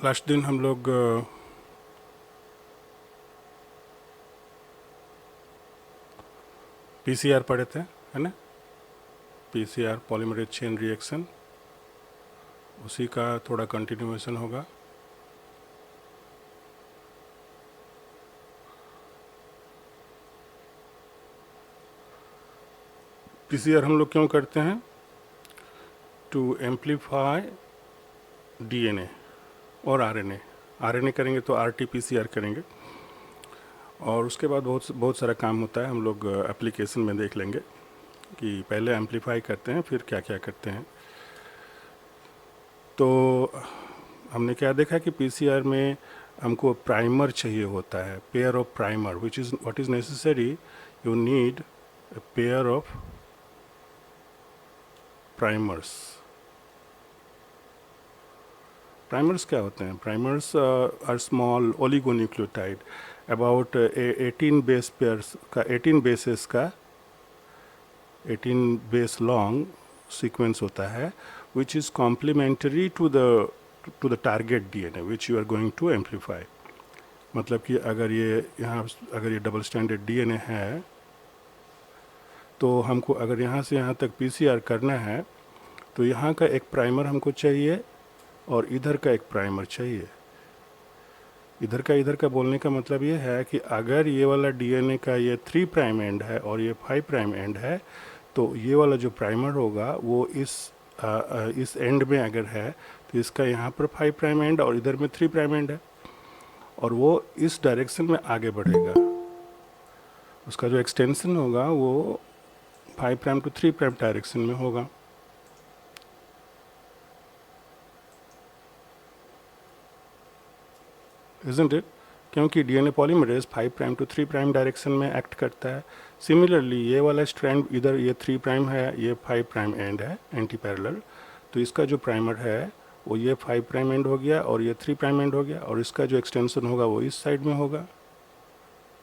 Last दिन हम लोग पीसीआर पढ़े थे, है ना। पीसीआर पॉलीमरेज चेन रिएक्शन, उसी का थोड़ा कंटिन्यूएशन होगा। पीसीआर हम लोग क्यों करते हैं? टू एम्पलीफाई डीएनए और आरएनए। आरएनए करेंगे तो आरटीपीसीआर करेंगे, और उसके बाद बहुत सारा काम होता है। हम लोग एप्लीकेशन में देख लेंगे कि पहले एम्पलीफाई करते हैं फिर क्या क्या करते हैं। तो हमने क्या देखा कि पीसीआर में हमको प्राइमर चाहिए होता है, pair of primer, which is what is necessary, you need a pair of primers. Primers क्या होते हैं? Primers are small oligonucleotide about 18 base pairs का 18 bases का 18 base long sequence होता है, which is complementary to the target DNA which you are going to amplify. मतलब कि अगर ये डबल स्टैंडर्ड DNA है, तो हमको अगर यहाँ से यहाँ तक पीसीआर करना है तो यहाँ का एक प्राइमर हमको चाहिए और इधर का एक प्राइमर चाहिए। इधर का बोलने का मतलब ये है कि अगर ये वाला डीएनए का ये 3 प्राइम एंड है और ये 5 प्राइम एंड है, तो ये वाला जो प्राइमर होगा वो इस एंड में अगर है तो इसका यहाँ पर 5 प्राइम एंड और इधर में 3 प्राइम एंड है, और वो इस डायरेक्शन में आगे बढ़ेगा। उसका जो एक्सटेंशन होगा वो 5 प्राइम टू 3 प्राइम डायरेक्शन में होगा। Isn't it? क्योंकि DNA polymerase 5 prime to 3 prime direction में एक्ट करता है। सिमिलरली ये वाला स्ट्रैंड इधर ये 3 प्राइम है, ये 5 प्राइम एंड है एंटी पैरेलल, तो इसका जो प्राइमर है वो ये 5 प्राइम एंड हो गया और ये 3 प्राइम एंड हो गया, और इसका जो एक्सटेंशन होगा वो इस साइड में होगा,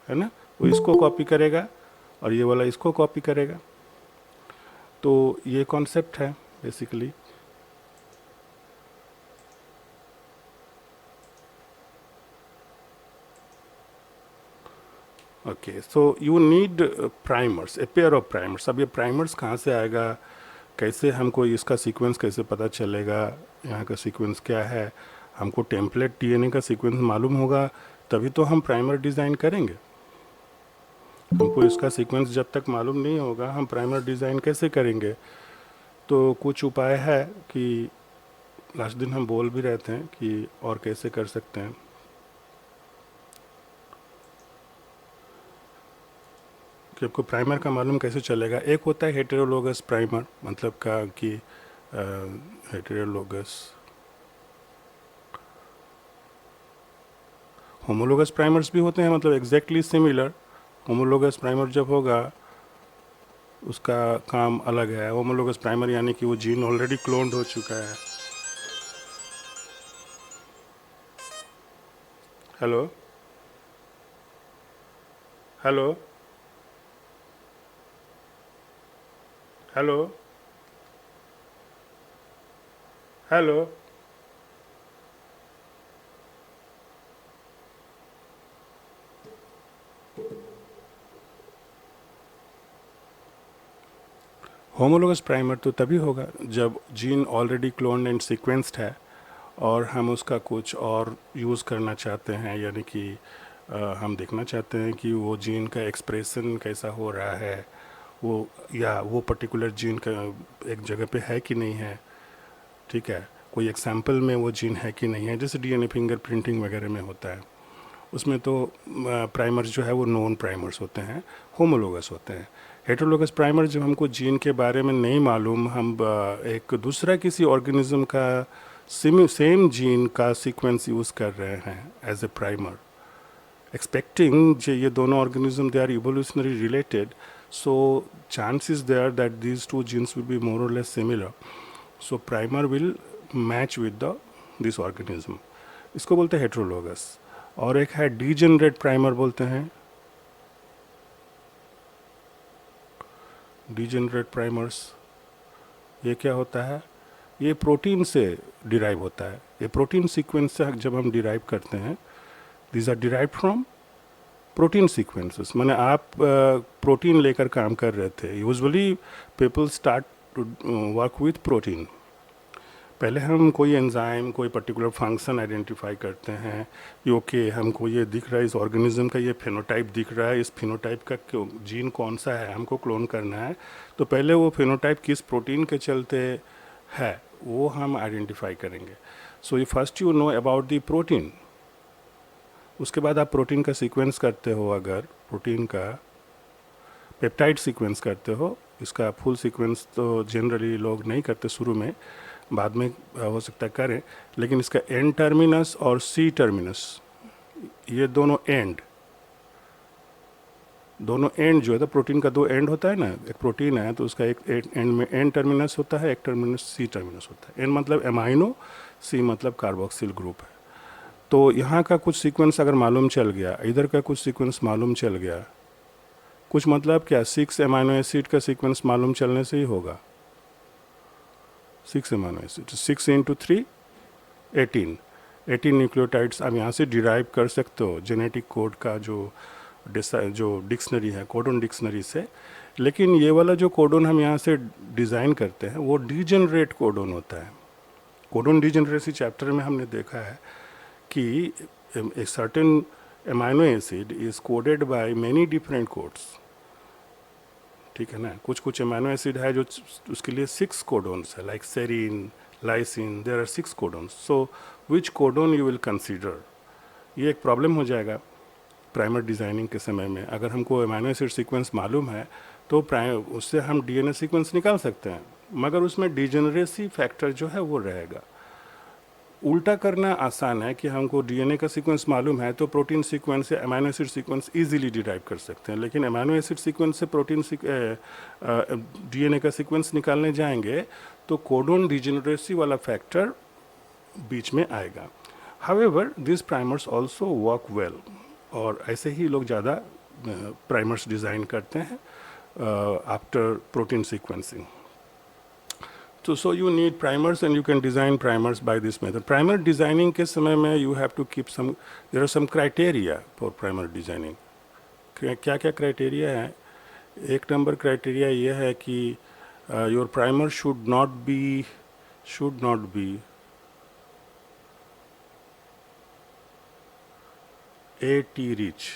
है ना। वो इसको कॉपी करेगा और ये वाला इसको कॉपी करेगा। तो ये कॉन्सेप्ट है basically. Okay, so you need primers, a pair of primers. अब ये प्राइमर्स कहाँ से आएगा, कैसे हमको इसका सीक्वेंस कैसे पता चलेगा, यहाँ का सीक्वेंस क्या है? हमको टेम्पलेट डीएनए का सीक्वेंस मालूम होगा तभी तो हम प्राइमर डिज़ाइन करेंगे। हमको इसका सीक्वेंस जब तक मालूम नहीं होगा हम प्राइमर डिज़ाइन कैसे करेंगे? तो कुछ उपाय है कि लास्ट दिन हम बोल भी रहे थे कि और कैसे कर सकते हैं। कि आपको प्राइमर का मालूम कैसे चलेगा? एक होता है हेटेरोलोगस प्राइमर, मतलब का कि हेटेरोलोगस। होमोलोगस प्राइमर्स भी होते हैं, मतलब एग्जैक्टली सिमिलर। होमोलोगस प्राइमर जब होगा उसका काम अलग है। होमोलोगस प्राइमर यानी कि वो जीन ऑलरेडी क्लोन्ड हो चुका है। Hello hello hello hello. Homologous primer तो तभी होगा जब gene already cloned and sequenced है और हम उसका कुछ और यूज़ करना चाहते हैं, यानी कि हम देखना चाहते हैं कि वो जीन का एक्सप्रेशन कैसा हो रहा है, वो या वो पर्टिकुलर जीन का एक जगह पे है कि नहीं है, ठीक है, कोई एग्जाम्पल में वो जीन है कि नहीं है। जैसे डीएनए फिंगरप्रिंटिंग वगैरह में होता है, उसमें तो प्राइमर्स जो है वो नॉन प्राइमर्स होते हैं, होमोलोगस होते हैं। हेटेरोलोगस प्राइमर जब हमको जीन के बारे में नहीं मालूम, हम एक दूसरा किसी ऑर्गेनिज्म का सेम जीन का सीक्वेंस यूज़ कर रहे हैं एज ए प्राइमर, एक्सपेक्टिंग ये दोनों organism they are evolutionary related, so chance is there that these two genes will be more or less similar, so primer will match with this organism. इसको बोलते हैं हेटेरोलोगस। और एक है डीजेनरेट प्राइमर बोलते हैं। डीजेनरेट प्राइमर्स ये क्या होता है? ये प्रोटीन से डिराइव होता है। ये प्रोटीन सीक्वेंस से जब हम डिराइव करते हैं, these are derive from protein sequences. माने आप प्रोटीन लेकर काम कर रहे थे। Usually people start to work with protein. पहले हम कोई एंजाइम, कोई पर्टिकुलर फंक्शन आइडेंटिफाई करते हैं कि ओके हमको ये दिख रहा है, इस ऑर्गेनिज्म का ये फिनोटाइप दिख रहा है, इस फिनोटाइप का जीन कौन सा है, हमको क्लोन करना है। तो पहले वो फिनोटाइप किस प्रोटीन के चलते है वो हम आइडेंटिफाई करेंगे। So you first you know about the protein. उसके बाद आप प्रोटीन का सीक्वेंस करते हो। अगर प्रोटीन का पेप्टाइड सीक्वेंस करते हो, इसका फुल सीक्वेंस तो जनरली लोग नहीं करते शुरू में, बाद में हो सकता है करें, लेकिन इसका एन टर्मिनस और सी टर्मिनस, ये दोनों एंड जो है, तो प्रोटीन का दो एंड होता है ना। एक प्रोटीन है तो उसका एक एंड में एन टर्मिनस होता है, एक टर्मिनस सी टर्मिनस होता है। एन मतलब एमाइनो, सी मतलब कार्बोक्सिल ग्रुप है। तो यहाँ का कुछ सीक्वेंस अगर मालूम चल गया, इधर का कुछ सीक्वेंस मालूम चल गया, कुछ मतलब क्या 6 एमाइनो एसिड का सीक्वेंस मालूम चलने से ही होगा। 6 एमाइनो एसिड, 6 इंटू 3 18 न्यूक्लियोटाइड्स आप यहाँ से डिराइव कर सकते हो जेनेटिक कोड का जो डिक्शनरी है, कोडोन डिक्शनरी से। लेकिन ये वाला जो कोडोन हम यहाँ से डिज़ाइन करते हैं वो डीजेनरेट कोडोन होता है। कोडोन डीजेनरेसी चैप्टर में हमने देखा है कि a certain amino acid is coded by many different codes, ठीक है ना। कुछ एमाइनो एसिड है जो उसके लिए 6 कोडोन्स है, like serine, lysine, there are 6 codons. So which codon you will consider, ये एक प्रॉब्लम हो जाएगा प्राइमर डिज़ाइनिंग के समय में। अगर हमको एमाइनो एसिड सीक्वेंस मालूम है तो उससे हम डीएनए सीक्वेंस निकाल सकते हैं, मगर उसमें डिजेनरेसी फैक्टर जो है वो रहेगा। उल्टा करना आसान है कि हमको डीएनए का सीक्वेंस मालूम है तो प्रोटीन सीक्वेंस से amino acid sequence easily derive कर सकते हैं, लेकिन अमीनो एसिड सीक्वेंस से प्रोटीन डीएनए का सीक्वेंस निकालने जाएंगे तो कोडोन डिजेनरेसी वाला फैक्टर बीच में आएगा। However this primers also work well, और ऐसे ही लोग ज़्यादा प्राइमर्स डिज़ाइन करते हैं after protein sequencing. So you need primers and you can design primers by this method. Primer designing के समय में you have to keep some, there are some criteria for primer designing. क्या क्या criteria है? एक number criteria ये है कि your primer should not be AT rich.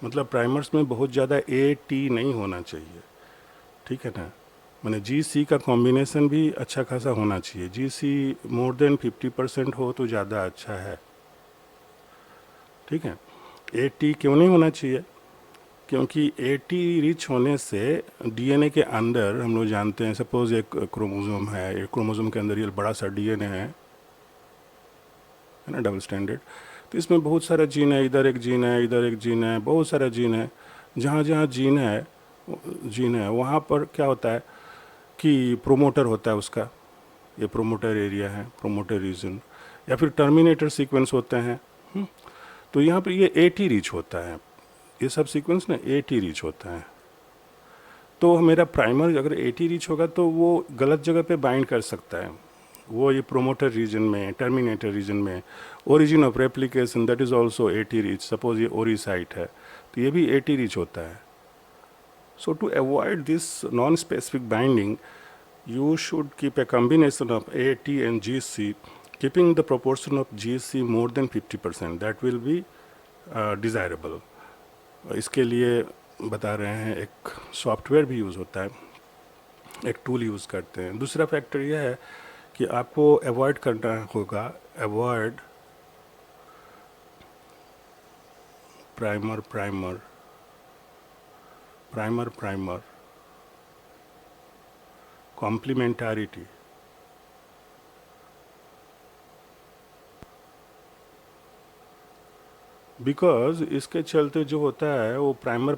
मतलब प्राइमर्स में बहुत ज़्यादा AT नहीं होना चाहिए, ठीक है ना। मैंने GC का कॉम्बिनेशन भी अच्छा खासा होना चाहिए। GC मोर देन 50% हो तो ज़्यादा अच्छा है, ठीक है। AT क्यों नहीं होना चाहिए? क्योंकि AT रिच होने से DNA के अंदर, हम लोग जानते हैं, सपोज एक क्रोमोसोम है, एक क्रोमोसोम के अंदर ये बड़ा सा DNA है ना, डबल स्टैंडर्ड। तो इसमें बहुत सारा जीन है, इधर एक जीन है, इधर एक जीन है, बहुत सारा जीन है। जहाँ जहाँ जीन है वहाँ पर क्या होता है कि प्रोमोटर होता है उसका, ये प्रोमोटर एरिया है, प्रोमोटर रीजन, या फिर टर्मिनेटर सीक्वेंस होते हैं। तो यहाँ पर ये AT रिच होता है, ये सब सीक्वेंस ना AT रिच होता है। तो मेरा प्राइमर अगर AT रिच होगा तो वो गलत जगह पे बाइंड कर सकता है, वो ये प्रोमोटर रीजन में, टर्मिनेटर रीजन में। Origin of replication that is also AT rich. Suppose ये ओरी साइट है तो ये भी AT रिच होता है। So to avoid this non-specific binding, you should keep a combination of AT and GC, keeping the proportion of GC more than 50%. That will be desirable. इसके लिए बता रहे हैं एक सॉफ्टवेयर भी यूज़ होता है, एक टूल यूज़ करते हैं। दूसरा फैक्टर यह है कि आपको अवॉइड करना होगा, अवॉइड प्राइमर कॉम्प्लीमेंटारिटी। बिकॉज इसके चलते जो होता है वो प्राइमर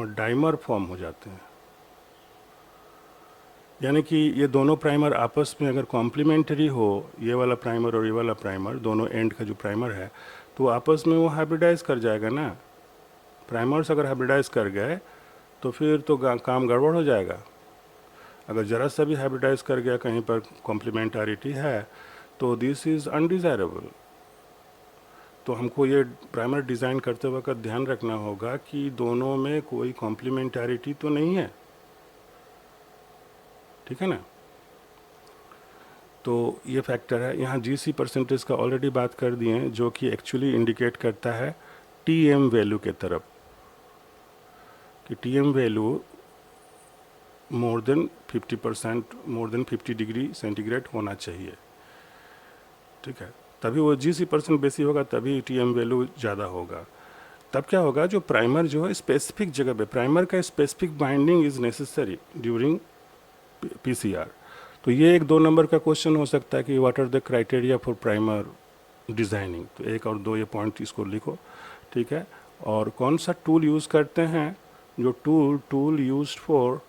डाइमर फॉर्म हो जाते हैं। यानी कि ये दोनों प्राइमर आपस में अगर कॉम्प्लीमेंट्री हो, ये वाला प्राइमर और ये वाला प्राइमर, दोनों एंड का जो प्राइमर है, तो आपस में वो हाइब्रिडाइज कर जाएगा ना। प्राइमर्स अगर हाइब्रिडाइज कर गए तो फिर तो काम गड़बड़ हो जाएगा। अगर ज़रा सा भी हाइब्रिडाइज कर गया कहीं पर कॉम्प्लीमेंटारिटी है तो दिस इज़ अनडिज़ायरेबल। तो हमको ये प्राइमर डिज़ाइन करते वक्त ध्यान रखना होगा कि दोनों में कोई कॉम्प्लीमेंटारिटी तो नहीं है, ठीक है ना। तो ये फैक्टर है। यहाँ जीसी परसेंटेज का ऑलरेडी बात कर दिए हैं, जो कि एक्चुअली इंडिकेट करता है टीएम वैल्यू के तरफ, कि TM value more than 50%, more than 50 degree centigrade होना चाहिए, ठीक है। तभी वो जीसी परसेंट बेसी होगा, तभी टीएम वैल्यू ज़्यादा होगा। तब क्या होगा, जो प्राइमर जो है स्पेसिफिक जगह पे, प्राइमर का specific binding is necessary during PCR. तो ये एक 2 नंबर का क्वेश्चन हो सकता है कि what are the criteria for primer designing. तो 1 और 2 ये पॉइंट इसको लिखो, ठीक है। और कौन सा टूल यूज़ करते हैं, जो tool used for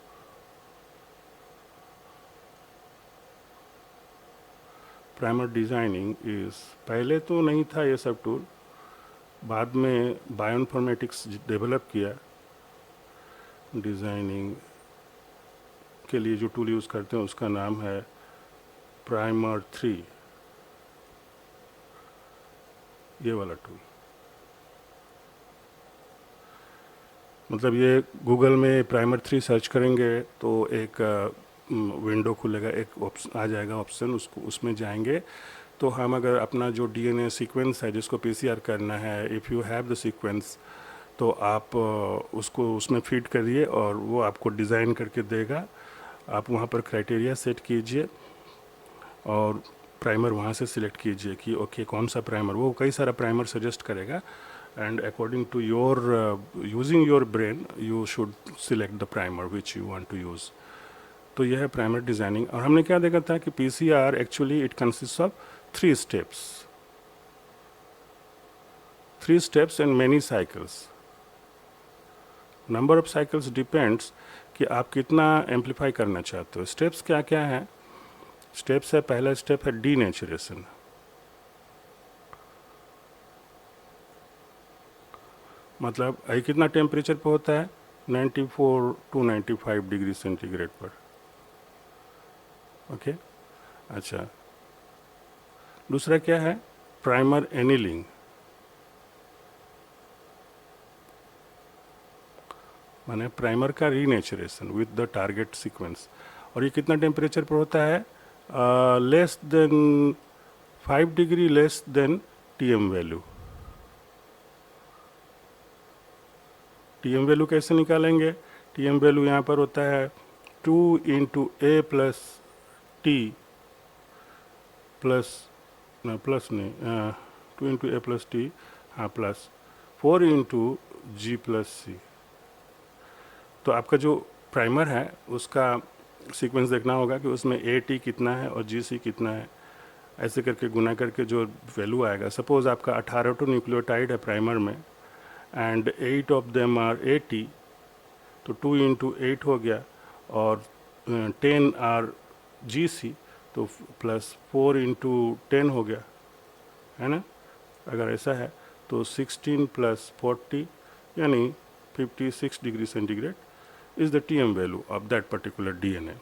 primer designing is, पहले तो नहीं था ये सब टूल, बाद में बायोइन्फॉर्मेटिक्स डेवलप किया। डिज़ाइनिंग के लिए जो टूल यूज़ करते हैं उसका नाम है प्राइमर 3, ये वाला टूल। मतलब ये गूगल में प्राइमर 3 सर्च करेंगे तो एक विंडो खुलेगा, एक ऑप्शन आ जाएगा ऑप्शन, उसमें जाएंगे तो हम अगर अपना जो डीएनए सीक्वेंस है जिसको पीसीआर करना है, if you have the sequence, तो आप उसको उसमें फीड करिए और वो आपको डिज़ाइन करके देगा। आप वहाँ पर क्राइटेरिया सेट कीजिए और प्राइमर वहाँ से सिलेक्ट कीजिए कि ओके कौन सा प्राइमर, वो कई सारा प्राइमर सजेस्ट करेगा and according to your using your brain you should select the primer which you want to use. तो यह है प्राइमर डिज़ाइनिंग। और हमने क्या देखा था कि PCR actually it consist of 3 steps and many cycles. Number of cycles depends कि आप कितना एम्पलीफाई करना चाहते हो। स्टेप्स क्या क्या हैं? स्टेप्स है, पहला स्टेप है डीनेचुरेशन। मतलब ये कितना टेम्परेचर पे होता है? 94 to 95 डिग्री सेंटीग्रेड पर, ओके। अच्छा, दूसरा क्या है? Primer annealing. माने प्राइमर का renaturation with the target sequence. और ये कितना टेम्परेचर पर होता है? Less than 5 degree less than TM value. TM value कैसे निकालेंगे? टीएम वैल्यू यहाँ पर होता है 2 इंटू ए प्लस टी प्लस, ना प्लस नहीं, 2 इंटू ए प्लस टी, हाँ प्लस 4 इंटू जी प्लस सी। तो आपका जो प्राइमर है उसका सीक्वेंस देखना होगा कि उसमें ए टी कितना है और जी सी कितना है, ऐसे करके गुना करके जो वैल्यू आएगा। सपोज आपका 18 टू न्यूक्लियोटाइड है प्राइमर में एंड 8 ऑफ देम आर 80, तो 2 इंटू 8 हो गया, और 10 आर जी सी, तो प्लस 4 इंटू 10 हो गया, है ना। अगर ऐसा है तो 16 प्लस 40 यानी 56 degree centigrade is the TM value of that particular DNA.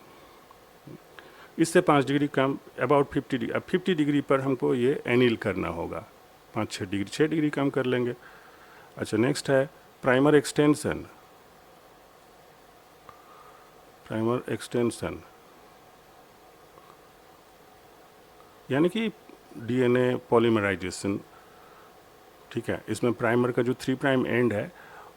इससे 5 डिग्री कम, अबाउट 50 डिग्री। अब 50 डिग्री पर हमको ये एनिल करना होगा, 5-6 डिग्री, 6 डिग्री कम कर लेंगे। अच्छा, नेक्स्ट है प्राइमर एक्सटेंशन। प्राइमर एक्सटेंशन यानी कि डीएनए पॉलीमराइजेशन, ठीक है। इसमें प्राइमर का जो 3 प्राइम एंड है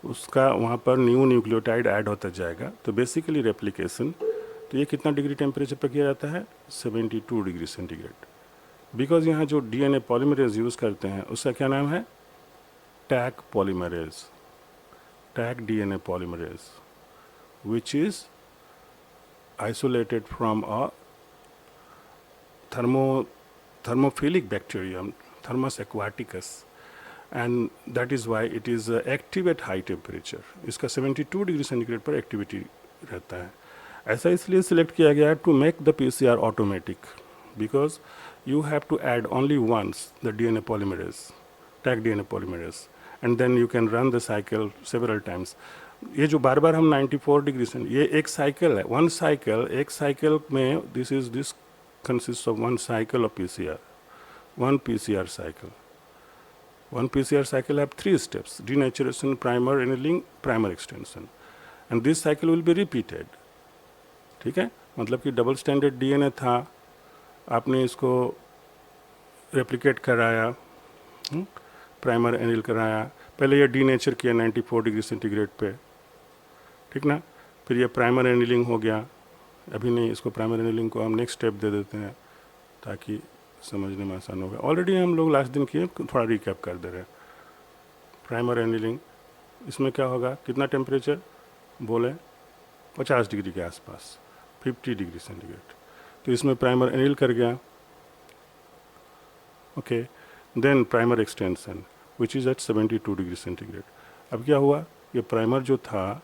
उसका वहाँ पर न्यू न्यूक्लियोटाइड ऐड होता जाएगा, तो बेसिकली रेप्लिकेशन। तो ये कितना डिग्री टेम्परेचर पर किया जाता है? 72 डिग्री सेंटीग्रेड। बिकॉज यहाँ जो डीएनए पॉलीमरेज यूज़ करते हैं उसका क्या नाम है? Taq polymerase, Taq DNA polymerase, which is isolated from a thermophilic bacterium, Thermus aquaticus, and that is why it is active at high temperature. इसका 72 डिग्री सेंटीग्रेड पर एक्टिविटी रहता है। ऐसा इसलिए सिलेक्ट किया गया है to make the PCR automatic, because you have to add only once the DNA polymerase, tag DNA polymerase, and then you can run the cycle several times. ये जो बार बार हम 94 डिग्री से, ये एक साइकिल है, वन साइकिल, एक cycle में this consists of one cycle of PCR, one PCR cycle. One PCR cycle have 3 steps: denaturation, primer annealing, primer extension, and this cycle will be repeated. ठीक है, मतलब कि डबल स्टैंडर्ड DNA था, आपने इसको replicate कराया, primer एनिल कराया, पहले ये डीनेचर किया 94 डिग्री सेंटीग्रेड पे, ठीक ना, फिर ये प्राइमर एनिलिंग हो गया, अभी नहीं, इसको प्राइमर एनिलिंग को हम नेक्स्ट स्टेप दे देते हैं ताकि समझने में आसान होगा। ऑलरेडी हम लोग लास्ट दिन किए, थोड़ा रिकैप कर दे रहे हैं। प्राइमर एनिलिंग, इसमें क्या होगा, कितना टेम्परेचर बोले, 50 डिग्री के आसपास, 50 डिग्री सेंटीग्रेड, तो इसमें प्राइमर एनिल कर गया, okay. Then primer extension which is at 72 degree centigrade. अब क्या हुआ, ये प्राइमर जो था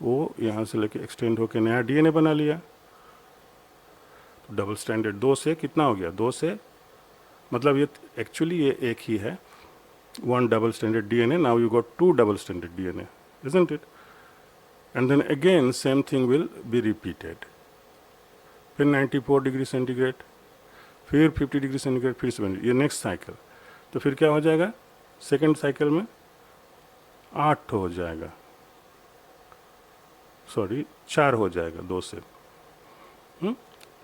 वो यहाँ से लेके एक्सटेंड होकर नया DNA बना लिया, तो डबल स्टैंडर्ड 2 से कितना हो गया, 2 से, मतलब ये एक्चुअली ये एक ही है, one double stranded DNA, now you got 2 double stranded DNA, isn't it? And then again same thing will be repeated, फिर 94 डिग्री सेंटीग्रेड, फिर 50 डिग्री सेंटीग्रेड, फिर 70, ये नेक्स्ट साइकिल, तो फिर क्या हो जाएगा, सेकेंड साइकिल में 8 हो जाएगा, सॉरी 4 हो जाएगा 2 से,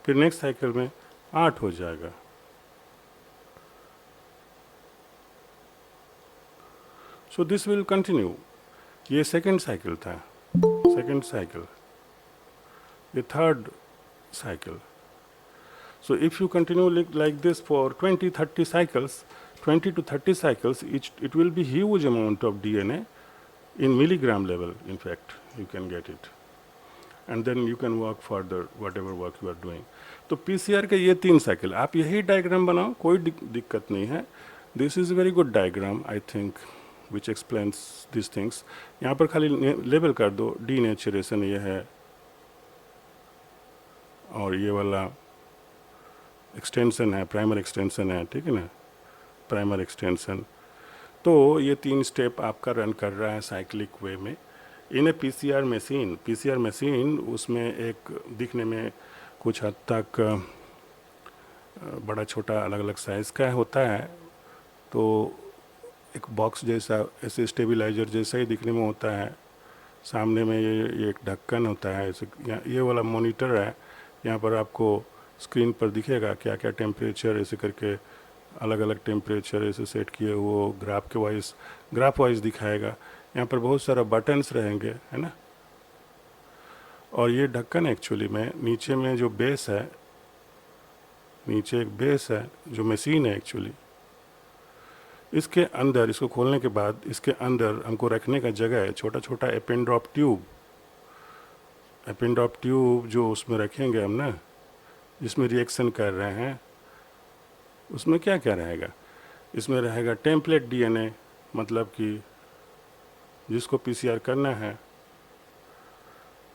फिर नेक्स्ट साइकिल में 8 हो जाएगा, सो दिस विल कंटिन्यू। ये सेकेंड साइकिल था, सेकेंड साइकिल, ये third cycle. So if you continue like this for 20-30 cycles, 20 to 30 cycles, it will be huge amount of DNA in milligram level, in fact, you can get it. And then you can work further, whatever work you are doing. तो PCR के ये 3 cycle, आप यही diagram बनाओ, कोई दिक्कत नहीं है। This is a very good diagram, I think, which explains these things. यहाँ पर खाली लेबल कर दो, denaturation ये है, और ये वाला एक्सटेंशन है, प्राइमर एक्सटेंशन है, ठीक है ना, प्राइमर एक्सटेंशन। तो ये 3 स्टेप आपका रन कर रहा है साइक्लिक वे में इन ए पीसीआर मशीन। पीसीआर मशीन उसमें एक दिखने में कुछ हद तक बड़ा छोटा अलग अलग साइज़ का होता है, तो एक बॉक्स जैसा, ऐसे स्टेबलाइजर जैसा ही दिखने में होता है। सामने में ये एक ढक्कन होता है, ऐसे ये वाला मॉनिटर है, यहाँ पर आपको स्क्रीन पर दिखेगा क्या क्या टेम्परेचर, ऐसे करके अलग अलग टेम्परेचर ऐसे सेट किए, वो ग्राफ वाइज दिखाएगा। यहाँ पर बहुत सारा बटन्स रहेंगे, है ना। और ये ढक्कन एक्चुअली में नीचे में जो बेस है, नीचे एक बेस है जो मशीन है एक्चुअली, इसके अंदर, इसको खोलने के बाद इसके अंदर हमको रखने का जगह है, छोटा छोटा एपेन ड्रॉप ट्यूब जो उसमें रखेंगे हम ना, जिसमें रिएक्शन कर रहे हैं, उसमें क्या क्या रहेगा, इसमें रहेगा टेम्पलेट DNA, मतलब कि जिसको PCR करना है,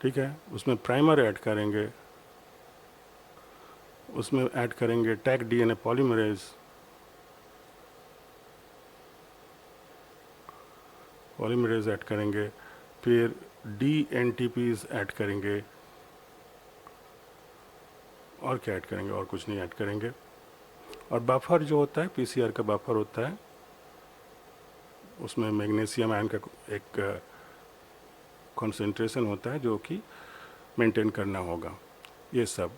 ठीक है। उसमें प्राइमर ऐड करेंगे, उसमें ऐड करेंगे टैग DNA पॉलीमरेज ऐड करेंगे, फिर DNTPs ऐड करेंगे, और क्या ऐड करेंगे, और कुछ नहीं ऐड करेंगे। और बफर जो होता है, PCR का बफर होता है, उसमें मैग्नीशियम आयन का एक कंसंट्रेशन होता है जो कि मेंटेन करना होगा। ये सब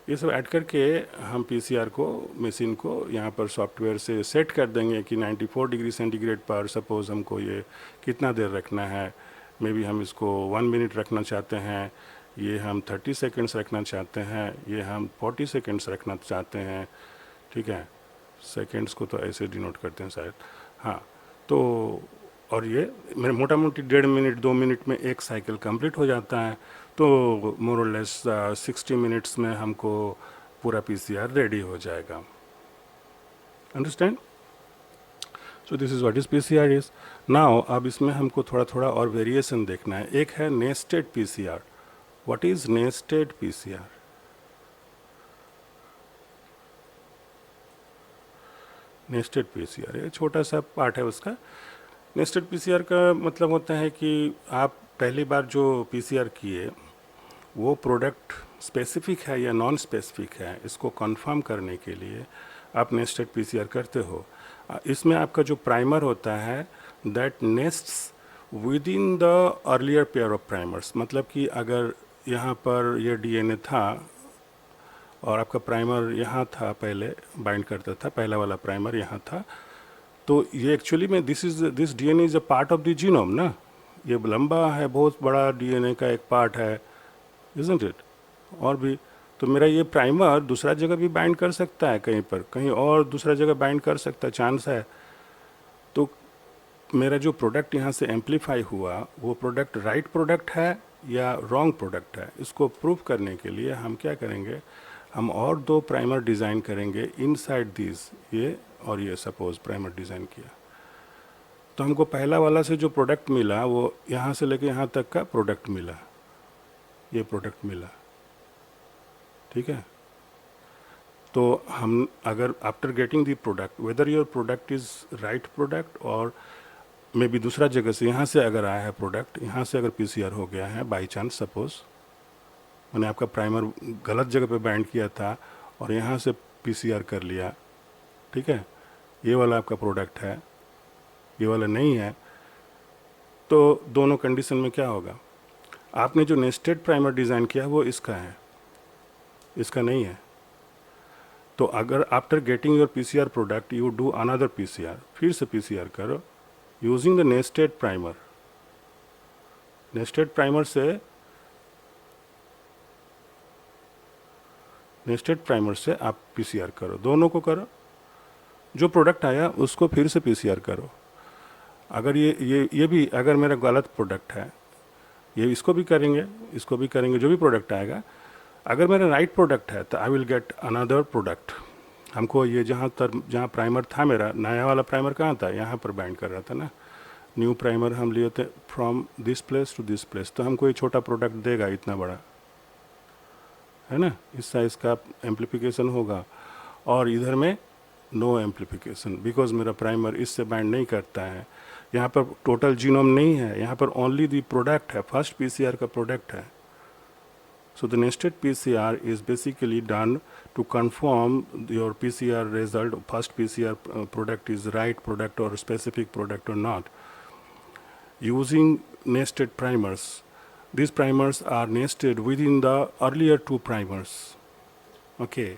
ऐड करके हम PCR को, मशीन को यहाँ पर सॉफ्टवेयर से सेट कर देंगे कि 94 डिग्री सेंटीग्रेड पर सपोज़ हमको ये कितना देर रखना है। मे बी हम इसको 1 मिनट रखना चाहते हैं, ये हम 30 सेकेंड्स रखना चाहते हैं, ये हम 40 सेकेंड्स रखना चाहते हैं, ठीक है। सेकेंड्स को तो ऐसे डिनोट करते हैं शायद, हाँ। तो और ये मेरे मोटा मोटी 1.5 मिनट 2 मिनट में एक साइकिल कंप्लीट हो जाता है। तो मोर और लेस 60 मिनट्स में हमको पूरा PCR रेडी हो जाएगा। Understand? So this is what is PCR is. Now अब इसमें हमको थोड़ा थोड़ा और वेरिएशन देखना है। एक है nested PCR। What is nested PCR? Nested PCR ये छोटा सा पार्ट है उसका। नेस्टेड पीसीआर का मतलब होता है कि आप पहली बार जो पीसीआर किए वो प्रोडक्ट स्पेसिफिक है या नॉन स्पेसिफिक है, इसको कंफर्म करने के लिए आप नेस्टेड पीसीआर करते हो। इसमें आपका जो प्राइमर होता है that nests with in the earlier pair of primers, मतलब कि अगर यहाँ पर ये डीएनए था और आपका प्राइमर यहाँ था, पहले बाइंड करता था, पहला वाला प्राइमर यहाँ था, तो ये एक्चुअली में this DNA is a part of the genome ना, ये लंबा है, बहुत बड़ा डीएनए का एक पार्ट है, इजंट इट। और भी तो मेरा ये प्राइमर दूसरा जगह भी बाइंड कर सकता है, कहीं पर कहीं और दूसरा जगह बाइंड कर सकता है, चांस है। तो मेरा जो प्रोडक्ट यहाँ से एम्पलीफाई हुआ वो प्रोडक्ट राइट प्रोडक्ट है या रॉन्ग प्रोडक्ट है, इसको प्रूव करने के लिए हम क्या करेंगे, हम और दो प्राइमर डिज़ाइन करेंगे इनसाइड दिस, ये और ये सपोज प्राइमर डिज़ाइन किया, तो हमको पहला वाला से जो प्रोडक्ट मिला वो यहाँ से लेके यहाँ तक का प्रोडक्ट मिला, ये प्रोडक्ट मिला, ठीक है। तो हम अगर after getting the product whether your product is right product और मे बी दूसरा जगह से यहाँ से अगर आया है प्रोडक्ट, यहाँ से अगर पीसीआर हो गया है बाई चांस, सपोज मैंने आपका प्राइमर गलत जगह पे बाइंड किया था और यहाँ से पीसीआर कर लिया, ठीक है, ये वाला आपका प्रोडक्ट है, ये वाला नहीं है, तो दोनों कंडीशन में क्या होगा, आपने जो नेस्टेड प्राइमर डिज़ाइन किया वो इसका है, इसका नहीं है। तो अगर after getting your PCR product you do another PCR, फिर से पीसीआर करो using the nested primer, nested primer से आप पीसीआर करो, दोनों को करो, जो प्रोडक्ट आया उसको फिर से पीसीआर करो। अगर ये भी अगर मेरा गलत प्रोडक्ट है, ये इसको भी करेंगे, इसको भी करेंगे, जो भी प्रोडक्ट आएगा, अगर मेरा राइट प्रोडक्ट है तो I will get another product. हमको ये जहाँ प्राइमर था, मेरा नया वाला प्राइमर कहाँ था, यहाँ पर बाइंड कर रहा था ना, न्यू प्राइमर हम लिए थे from this place to this place, तो हमको ये छोटा प्रोडक्ट देगा, इतना बड़ा है ना, इस साइज़ का एम्प्लीफिकेशन होगा, और इधर में नो एम्प्लीफिकेशन बिकॉज मेरा प्राइमर इससे बाइंड नहीं करता है, यहाँ पर टोटल जीनोम नहीं है, यहाँ पर ओनली दी प्रोडक्ट है, फर्स्ट पीसीआर का प्रोडक्ट है। So the nested PCR is basically done to confirm your PCR result, first PCR product is right product or specific product or not. Using nested primers, these primers are nested within the earlier two primers. Okay,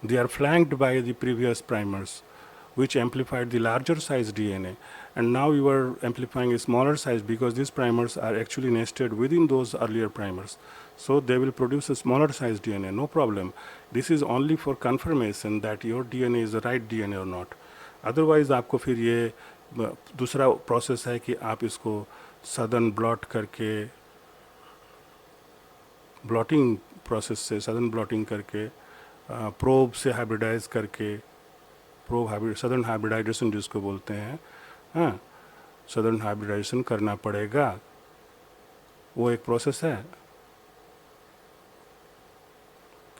they are flanked by the previous primers, which amplified the larger size DNA, and now you are amplifying a smaller size because these primers are actually nested within those earlier primers. So they will produce a smaller size DNA, no problem. This is only for confirmation that your DNA is the right DNA or not. Otherwise आपको फिर ये दूसरा process है कि आप इसको सदन blot करके, ब्लॉटिंग प्रोसेस से सदन ब्लॉटिंग करके, प्रोब से हाइब्रिडाइज करके, सदर्न हाइब्रिडाइजेशन जिसको बोलते हैं, हाँ, सदर्न हाइब्रिडाइजेशन करना पड़ेगा, वो एक प्रोसेस है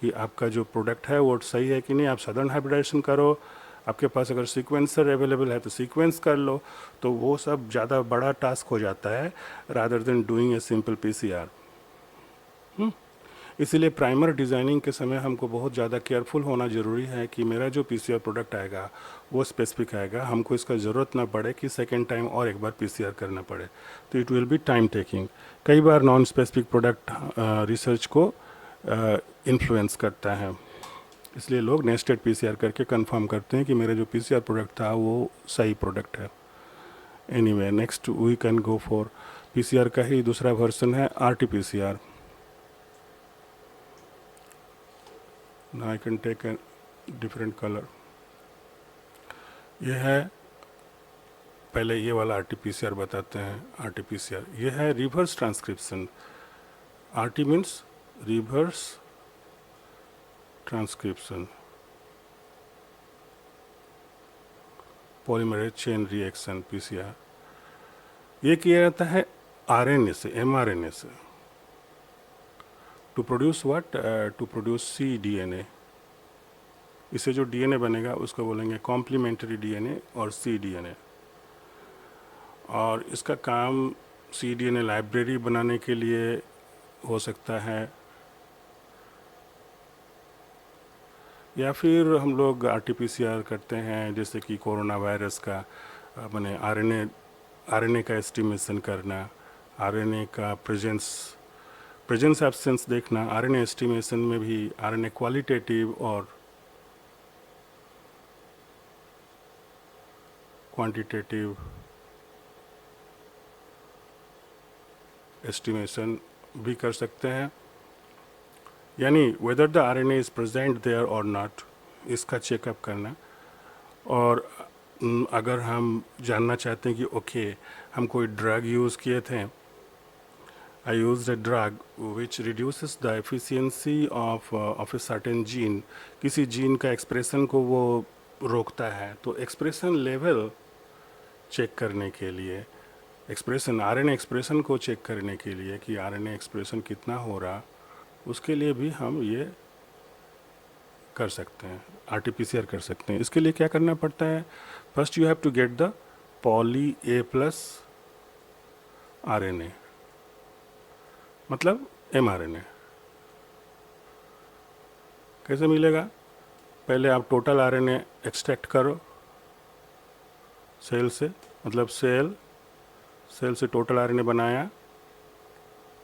कि आपका जो प्रोडक्ट है वो सही है कि नहीं, आप सदर्न हाइब्रिडाइजेशन करो, आपके पास अगर सीक्वेंसर अवेलेबल है तो सीक्वेंस कर लो, तो वो सब ज़्यादा बड़ा टास्क हो जाता है rather than doing a simple PCR. इसीलिए प्राइमर डिज़ाइनिंग के समय हमको बहुत ज़्यादा केयरफुल होना ज़रूरी है कि मेरा जो पीसीआर प्रोडक्ट आएगा वो स्पेसिफिक आएगा, हमको इसका ज़रूरत ना पड़े कि सेकेंड टाइम और एक बार पीसीआर करना पड़े, तो it will B time taking. कई बार नॉन स्पेसिफिक प्रोडक्ट रिसर्च को इन्फ्लुएंस करता है, इसलिए लोग नेस्टेड पीसीआर करके कंफर्म करते हैं कि मेरा जो पीसीआर प्रोडक्ट था वो सही प्रोडक्ट है। Anyway, next we can go for PCR का ही दूसरा वर्जन है RT PCR. Now I can take a different color. ये है, पहले ये वाला आरटी-पीसीआर बताते हैं। आरटी-पीसीआर ये है reverse transcription. RT means reverse transcription, polymerase chain reaction PCR. ये किया जाता है आरएनए से, एमआरएनए से, to produce what, to produce cDNA। इससे जो डीएनए बनेगा उसको बोलेंगे कॉम्प्लीमेंट्री डीएनए और cDNA। और इसका काम cDNA लाइब्रेरी बनाने के लिए हो सकता है, या फिर हम लोग RT-PCR करते हैं, जैसे कि कोरोना वायरस का मैंने आरएनए का एस्टिमेशन करना, आरएनए का प्रेजेंस एब्सेंस देखना। आरएनए एस्टिमेशन में भी आरएनए क्वालिटेटिव और क्वांटिटेटिव एस्टिमेशन भी कर सकते हैं, यानी whether the RNA is present there और नॉट, इसका चेकअप करना। और अगर हम जानना चाहते हैं कि ओके हम कोई ड्रग यूज़ किए थे, I used a drug which reduces the efficiency of a certain gene, किसी जीन का एक्सप्रेशन को वो रोकता है, तो एक्सप्रेशन लेवल चेक करने के लिए, एक्सप्रेशन आरएनए एक्सप्रेशन को चेक करने के लिए कि आरएनए एक्सप्रेशन कितना हो रहा, उसके लिए भी हम ये कर सकते हैं, RT-PCR कर सकते हैं। इसके लिए क्या करना पड़ता है? First you have to get the poly A plus RNA, मतलब mRNA। कैसे मिलेगा? पहले आप टोटल RNA एक्सट्रैक्ट करो सेल से, मतलब सेल से टोटल RNA बनाया,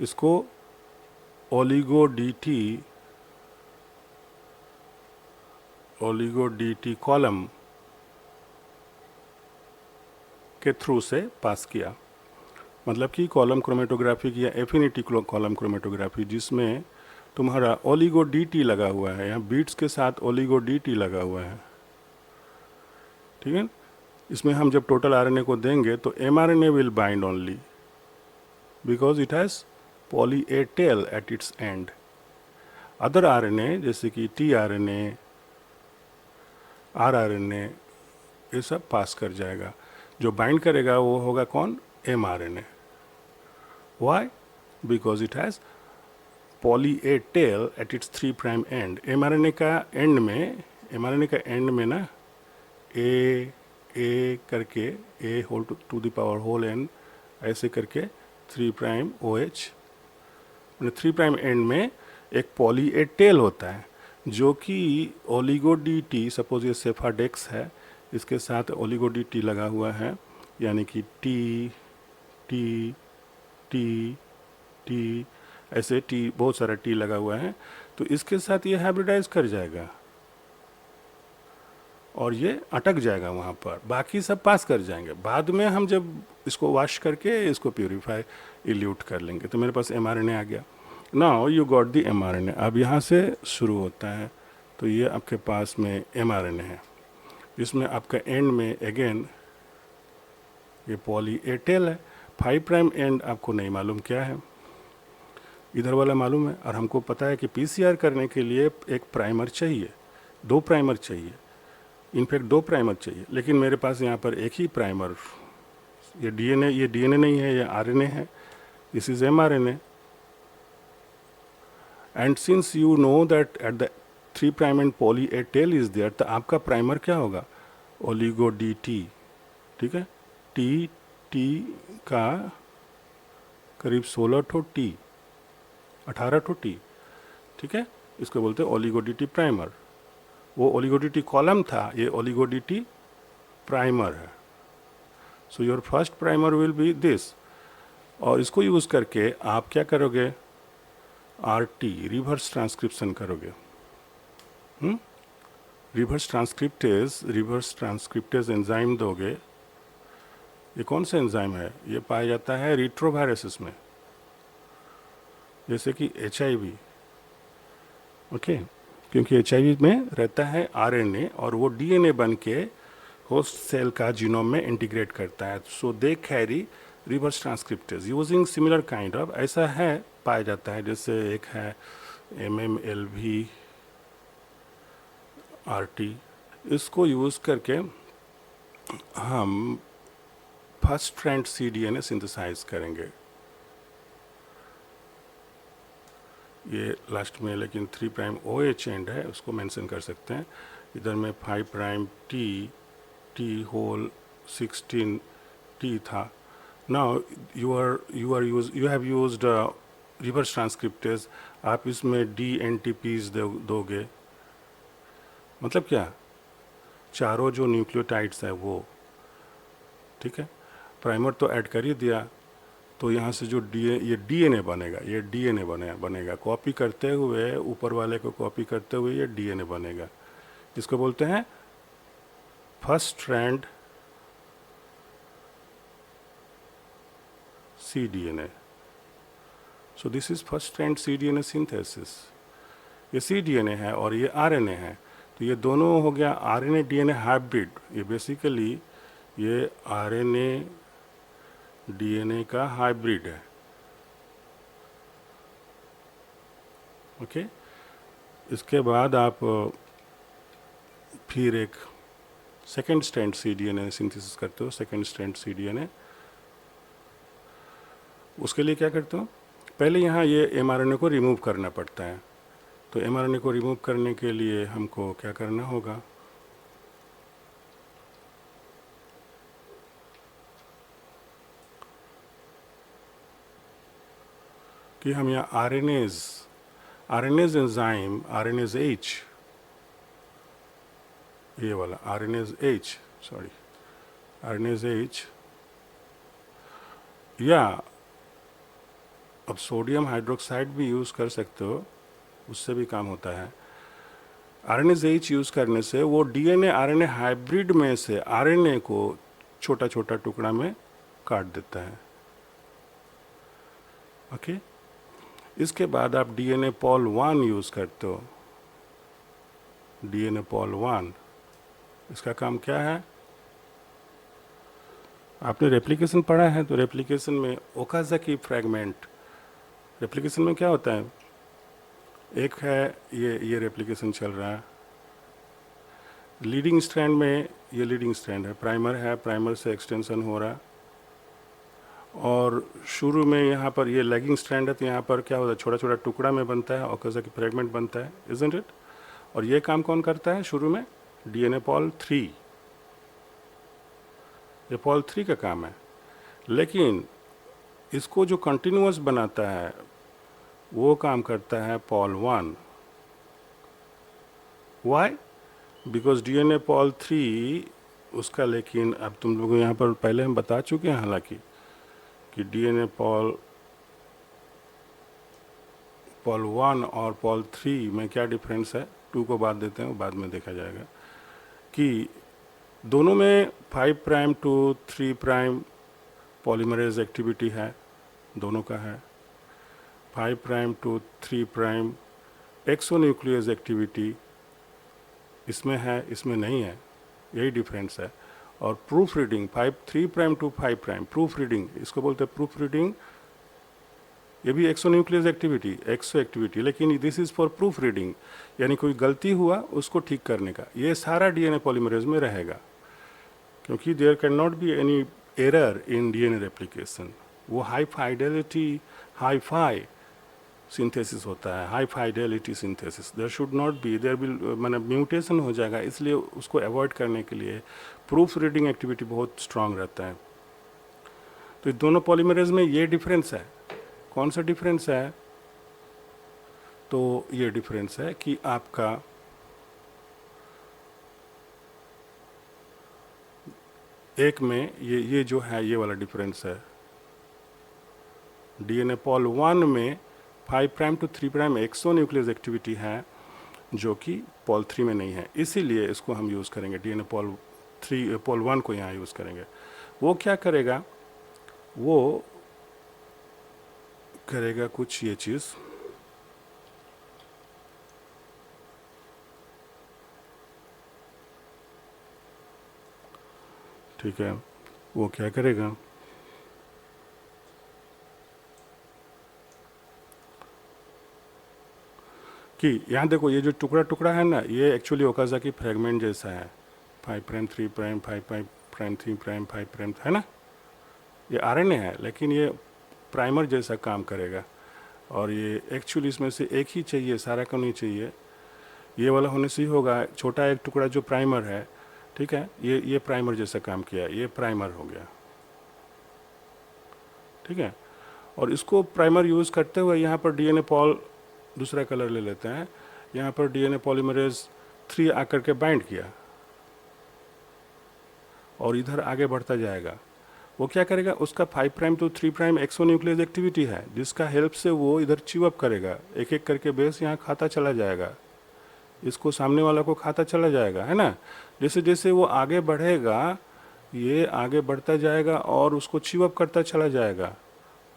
इसको ओलिगो डी कॉलम के थ्रू से पास किया, मतलब कि कॉलम क्रोमेटोग्राफी या एफिनिटी कॉलम क्रोमेटोग्राफी, जिसमें तुम्हारा ओलिगो डी लगा हुआ है, यहाँ बीट्स के साथ ओलिगो डी लगा हुआ है, ठीक है। इसमें हम जब टोटल आरएनए को देंगे तो mRNA will bind only because it has poly A tail at its end. Other RNA जैसे कि tRNA, rRNA, ये सब पास कर जाएगा। जो बाइंड करेगा वो होगा कौन? mRNA। Why? Because it has poly A tail at its 3' end। mRNA का एंड में ना A करके A whole to the power whole n ऐसे करके 3' OH, 3' एंड में एक पॉली A टेल होता है, जो कि ओलिगो डी, सपोज ये सेफाडेक्स है, इसके साथ ओलिगो डी लगा हुआ है, यानी कि टी ऐसे बहुत सारा टी लगा हुआ है, तो इसके साथ ये हाइब्रिडाइज कर जाएगा और ये अटक जाएगा वहाँ पर, बाकी सब पास कर जाएंगे। बाद में हम जब इसको वॉश करके इसको प्योरीफाई इल्यूट कर लेंगे, तो मेरे पास mRNA आ गया। Now you got the mRNA। अब यहाँ से शुरू होता है, तो ये आपके पास में mRNA है, जिसमें आपका एंड में अगेन ये पॉली A टेल है, 5' एंड आपको नहीं मालूम क्या है, इधर वाला मालूम है। और हमको पता है कि PCR करने के लिए एक प्राइमर चाहिए, 2 प्राइमर चाहिए, इनफैक्ट 2 प्राइमर चाहिए, लेकिन मेरे पास यहाँ पर एक ही प्राइमर, ये DNA नहीं है, ये RNA है, this is mRNA। And since you know that at the 3' end poly A tail is there, तो आपका प्राइमर क्या होगा? ओलिगो डी, ठीक है। टी का करीब 16 ठो टी, 18 ठो टी, ठीक है, इसको बोलते हैं ओलिगो डी प्राइमर। वो ओलिगो डी कॉलम था, ये ओलिगो डी प्राइमर है। So your first primer will be this, और इसको यूज़ करके आप क्या करोगे? RT रिवर्स ट्रांसक्रिप्शन करोगे। रिवर्स ट्रांसक्रिप्टेज एंजाइम दोगे। ये कौन सा एंजाइम है? ये पाया जाता है रिट्रोवायरसेस में, जैसे कि HIV, ओके, क्योंकि HIV में रहता है RNA और वो DNA बन के होस्ट सेल का जीनोम में इंटीग्रेट करता है, so they carry reverse transcriptase using similar kind of, ऐसा है पाया जाता है। जैसे एक है MMLV RT, इसको यूज़ करके हम फर्स्ट स्ट्रैंड cDNA सिंथेसाइज करेंगे। ये लास्ट में लेकिन 3' OH एंड है, उसको मेंशन कर सकते हैं। इधर में 5' T होल 16 T था, now you have used reverse transcriptase, आप इसमें डी एन टी पीज दोगे, मतलब क्या, चारों जो न्यूक्लियोटाइड्स है वो, ठीक है, प्राइमर तो ऐड कर ही दिया, तो यहाँ से जो ये डीएनए बनेगा, ये डीएनए बनेगा कॉपी करते हुए, ऊपर वाले को कॉपी करते हुए ये डीएनए बनेगा, इसको बोलते हैं first strand cDNA. So this is first strand cDNA synthesis. ये cDNA है और ये RNA है, तो ये दोनों हो गया RNA DNA हाइब्रिड। ये बेसिकली ये RNA DNA का हाइब्रिड है। ओके, इसके बाद आप फिर एक सेकेंड स्ट्रैंड cDNA सिंथेसिस करते हो, सेकेंड स्ट्रैंड cDNA। उसके लिए क्या करते हो, पहले यहाँ ये mRNA को रिमूव करना पड़ता है, तो mRNA को रिमूव करने के लिए हमको क्या करना होगा, कि हम यहाँ RNase एंजाइम, RNase H, ये वाला RNase H, sorry RNase H, या अब सोडियम हाइड्रोक्साइड भी यूज़ कर सकते हो, उससे भी काम होता है। RNase H यूज़ करने से वो DNA RNA हाइब्रिड में से RNA को छोटा छोटा टुकड़ा में काट देता है। ओके, इसके बाद आप DNA Pol 1 यूज़ करते हो, DNA Pol 1, इसका काम क्या है, आपने रेप्लिकेशन पढ़ा है, तो रेप्लिकेशन में ओकाज़की फ्रैगमेंट, रेप्लिकेशन में क्या होता है, एक है ये रेप्लिकेशन चल रहा है, लीडिंग स्ट्रैंड में, ये लीडिंग स्ट्रैंड है, प्राइमर है, प्राइमर से एक्सटेंशन हो रहा है, और शुरू में यहाँ पर ये लैगिंग स्ट्रैंड है, तो यहाँ पर क्या होता है, छोटा छोटा टुकड़ा में बनता है, ओकाज़की फ्रैगमेंट बनता है, इजंट इट। और ये काम कौन करता है शुरू में, DNA Pol 3, ये Pol 3 का काम है। लेकिन इसको जो कंटिन्यूअस बनाता है वो काम करता है Pol 1। Why, because DNA Pol 3 उसका, लेकिन अब तुम लोग यहाँ पर पहले हम बता चुके हैं हालांकि कि DNA Pol 1 और Pol 3 में क्या डिफरेंस है, 2 को बाद देते हैं, बाद में देखा जाएगा कि दोनों में 5 prime to 3 prime polymerase activity है, दोनों का है। 5 prime to 3 prime exonuclease activity इसमें है, इसमें नहीं है, यही डिफरेंस है। और proofreading 3 prime to 5 prime, proofreading इसको बोलते हैं, प्रूफ रीडिंग, ये भी एक्सोन्यूक्लियस एक्टिविटी, एक्सो एक्टिविटी, लेकिन this is for proofreading, यानी कोई गलती हुआ उसको ठीक करने का, ये सारा DNA पॉलीमरेज में रहेगा, क्योंकि there can not be any error in DNA replication. वो high fidelity, high fi synthesis होता है, high fidelity synthesis, there should not be, there will माने म्यूटेशन हो जाएगा, इसलिए उसको अवॉइड करने के लिए प्रूफ रीडिंग एक्टिविटी बहुत स्ट्रांग रहता है। तो दोनों पॉलीमरेज में ये डिफरेंस है। कौन सा डिफरेंस है, तो ये डिफरेंस है कि आपका एक में ये जो है, ये वाला डिफरेंस है, DNA Pol 1 में 5 prime to 3 prime exonuclease activity है, जो कि Pol 3 में नहीं है, इसीलिए इसको हम यूज़ करेंगे, DNA Pol 1 को यहाँ यूज़ करेंगे। वो क्या करेगा, वो करेगा कुछ ये चीज़, ठीक है, वो क्या करेगा, कि यहाँ देखो ये जो टुकड़ा टुकड़ा है ना, ये एक्चुअली ओकाज़की फ्रैगमेंट जैसा है, 5 prime 3 prime 5 prime 3 prime 5 prime, है ना, ये RNA है, लेकिन ये प्राइमर जैसा काम करेगा, और ये एक्चुअली इसमें से एक ही चाहिए, सारा को नहीं चाहिए, ये वाला होने से ही होगा, छोटा एक टुकड़ा जो प्राइमर है, ठीक है, ये प्राइमर जैसा काम किया, ये प्राइमर हो गया। ठीक है। और इसको प्राइमर यूज़ करते हुए यहाँ पर डीएनए पॉल, दूसरा कलर ले लेते हैं, यहाँ पर डीएनए पॉलीमरेज 3 आकर के बाइंड किया और इधर आगे बढ़ता जाएगा। वो क्या करेगा, उसका 5 prime to 3 prime exonuclease activity है जिसका हेल्प से वो इधर चिवअप करेगा, एक एक करके बेस यहाँ खाता चला जाएगा, इसको सामने वाला को खाता चला जाएगा, है ना। जैसे जैसे वो आगे बढ़ेगा ये आगे बढ़ता जाएगा और उसको चिवअप करता चला जाएगा।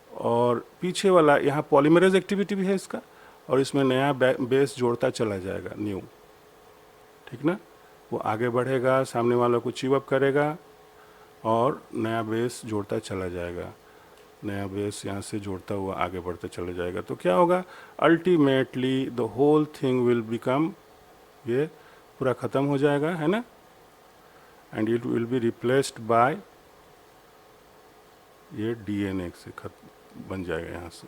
और पीछे वाला यहाँ पॉलीमरेज एक्टिविटी भी है इसका, और इसमें नया बेस जोड़ता चला जाएगा न्यू, ठीक ना। वो आगे बढ़ेगा, सामने वाला को चिवअप करेगा और नया बेस जोड़ता चला जाएगा, नया बेस यहाँ से जोड़ता हुआ आगे बढ़ता चला जाएगा। तो क्या होगा, ultimately the whole thing will become, ये पूरा ख़त्म हो जाएगा, है ना, and it will be replaced by ये डीएनए से बन जाएगा यहाँ से,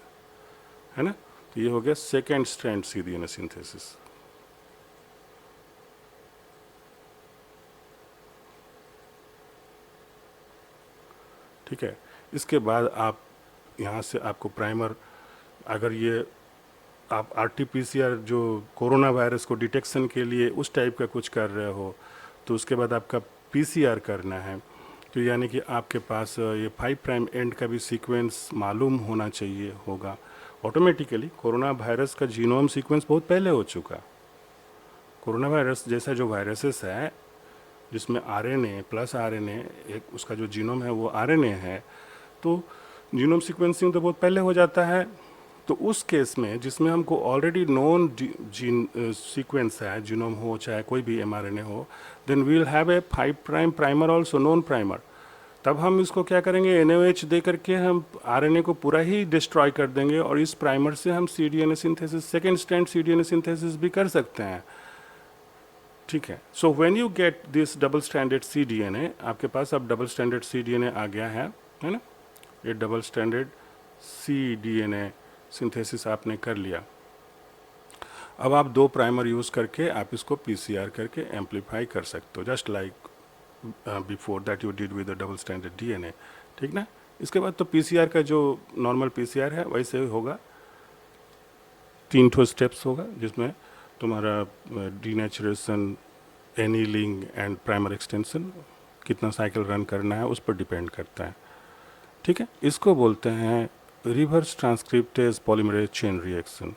है ना। तो ये हो गया सेकेंड स्ट्रैंड सीडीएनए सिंथेसिस। ठीक है। इसके बाद आप यहाँ से आपको प्राइमर, अगर ये आप आरटीपीसीआर जो कोरोना वायरस को डिटेक्शन के लिए उस टाइप का कुछ कर रहे हो, तो उसके बाद आपका पीसीआर करना है, तो यानी कि आपके पास ये 5 प्राइम एंड का भी सीक्वेंस मालूम होना चाहिए होगा ऑटोमेटिकली। कोरोना वायरस का जीनोम सीक्वेंस बहुत पहले हो चुका। कोरोना वायरस जैसा जो वायरसेस है जिसमें आरएनए प्लस आरएनए, एक उसका जो जीनोम है वो आरएनए है, तो जीनोम सीक्वेंसिंग तो बहुत पहले हो जाता है। तो उस केस में जिसमें हमको ऑलरेडी नोन जीन सीक्वेंस है, जीनोम हो चाहे कोई भी एमआरएनए हो, then we will have a 5 prime primer also, non primer. तब हम इसको क्या करेंगे, एनओएच दे करके हम आरएनए को पूरा ही डिस्ट्रॉय कर देंगे और इस प्राइमर से हम cDNA synthesis, second strand cDNA synthesis भी कर सकते हैं, ठीक है। So when you get this double standard cDNA, आपके पास अब डबल स्टैंडर्ड सीडीएनए आ गया है ना, ये डबल स्टैंडर्ड सीडीएनए सिंथेसिस आपने कर लिया। अब आप 2 प्राइमर यूज़ करके आप इसको पीसीआर करके एम्पलीफाई कर सकते हो, just like before that you did with the double standard DNA, ठीक ना। इसके बाद तो पीसीआर का जो नॉर्मल पीसीआर है वैसे होगा, 3 ठो स्टेप्स होगा जिसमें तुम्हारा denaturation, annealing and primer extension कितना साइकिल रन करना है उस पर डिपेंड करता है, ठीक है। इसको बोलते हैं reverse transcriptase polymerase chain reaction,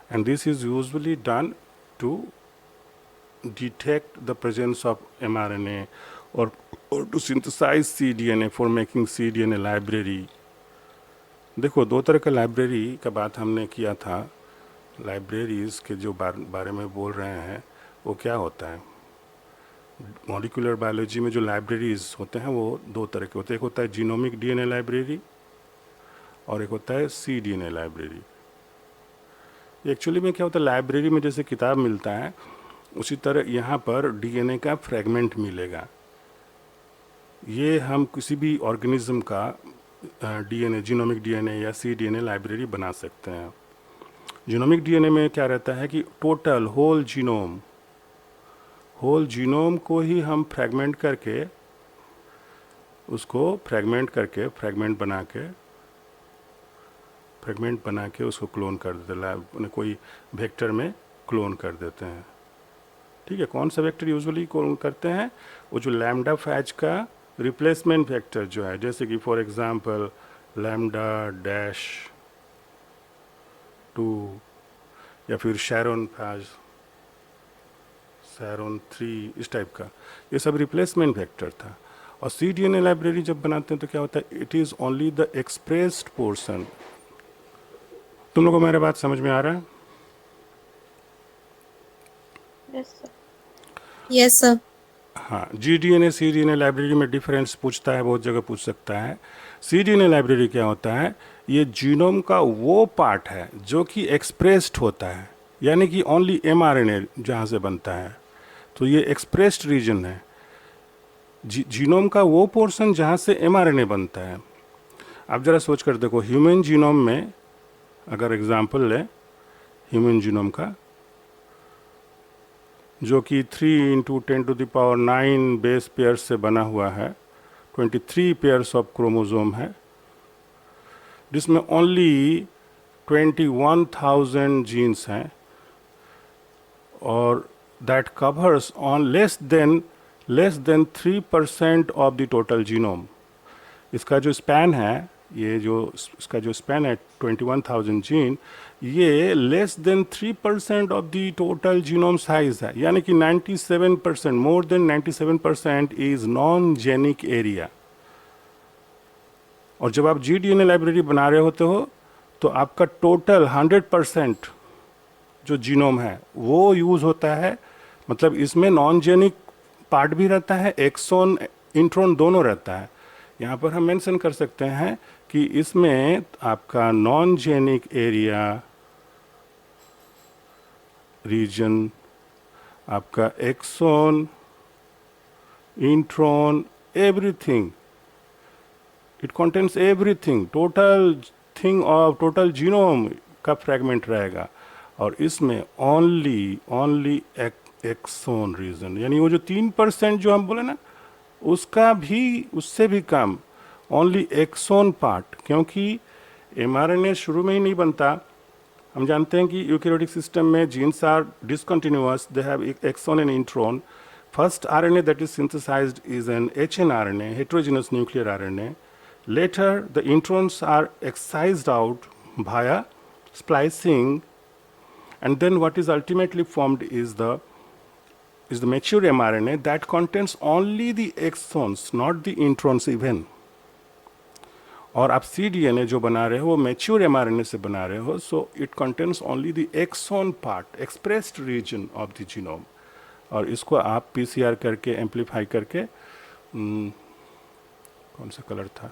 and this is usually done to detect the presence of mRNA or to synthesize cDNA for making cDNA library। देखो 2 तरह का लाइब्रेरी का बात हमने किया था। लाइब्रेरीज के जो बारे में बोल रहे हैं वो क्या होता है, मॉलिक्यूलर बायोलॉजी में जो लाइब्रेरीज होते हैं वो 2 तरह के होते हैं। एक होता है जीनोमिक डीएनए लाइब्रेरी और एक होता है सीडीएनए लाइब्रेरी। एक्चुअली में क्या होता है, लाइब्रेरी में जैसे किताब मिलता है उसी तरह यहाँ पर डीएनए का फ्रेगमेंट मिलेगा। ये हम किसी भी ऑर्गेनिज्म का डीएनए, जीनोमिक डीएनए या सीडीएनए लाइब्रेरी बना सकते हैं। जीनोमिक डीएनए में क्या रहता है कि टोटल होल जीनोम को ही हम फ्रेगमेंट करके उसको फ्रेगमेंट बना के उसको क्लोन कर देते हैं, कोई वेक्टर में क्लोन कर देते हैं, ठीक है। कौन सा वेक्टर यूजुअली क्लोन करते हैं, वो जो लैम्डा फैज का रिप्लेसमेंट वेक्टर जो है, जैसे कि फॉर एग्जांपल λ-2 या फिर शैरोन 3, इस टाइप का, ये सब रिप्लेसमेंट वेक्टर था। और सीडीएनए लाइब्रेरी जब बनाते हैं तो क्या होता है, it is only the expressed portion. तुम लोगों को मेरा बात समझ में आ रहा है? Yes sir. हाँ, जीडीएनए सीडीएनए लाइब्रेरी में डिफरेंस पूछता है, बहुत जगह पूछ सकता है। सीडीएनए लाइब्रेरी क्या होता है, ये जीनोम का वो पार्ट है जो कि एक्सप्रेस्ड होता है, यानी कि ओनली एमआरएनए जहाँ से बनता है, तो ये एक्सप्रेस्ड रीजन है। जीनोम का वो पोर्शन जहाँ से एमआरएनए बनता है। आप ज़रा सोच कर देखो, ह्यूमन जीनोम में अगर एग्जाम्पल लें ह्यूमन जीनोम का, जो कि 3 × 10⁹ बेस पेयर्स से बना हुआ है, 23 पेयर्स ऑफ क्रोमोसोम है, जिसमें ओनली 21,000 जीन्स हैं और that covers on less than 3% of the total genome. इसका जो स्पैन है, ये जो इसका जो स्पैन है 21,000 जीन, ये less than 3% of the total genome size है, यानी कि 97%, more than 97% is non genic area. और जब आप GDNA लाइब्रेरी बना रहे होते हो तो आपका टोटल 100% जो जीनोम है वो यूज़ होता है, मतलब इसमें नॉन जेनिक पार्ट भी रहता है, एक्सोन इंट्रोन दोनों रहता है। यहाँ पर हम मेंशन कर सकते हैं कि इसमें आपका नॉन जेनिक एरिया रीजन, आपका exon, intron, everything, it contains everything, total genome का फ्रेगमेंट रहेगा। और इसमें ओनली एक्सोन रीजन, यानी वो जो 3% जो हम बोले ना, उसका भी, उससे भी कम, ओनली एक्सोन पार्ट, क्योंकि mRNA शुरू में ही नहीं बनता। हम जानते हैं कि यूकेरियोटिक सिस्टम में genes are discontinuous, they have exon and intron. First RNA that is synthesized is an hnRNA, heterogeneous nuclear RNA. Later, the introns are excised out via splicing, and then what is ultimately formed is the mature mRNA that contains only the exons, not the introns even. और आप cDNA जो बना रहे हो वो mature mRNA से बना रहे हो, so it contains only the exon part, expressed region of the genome. और इसको आप PCR करके, एम्पलीफाई करके, कौन सा कलर था,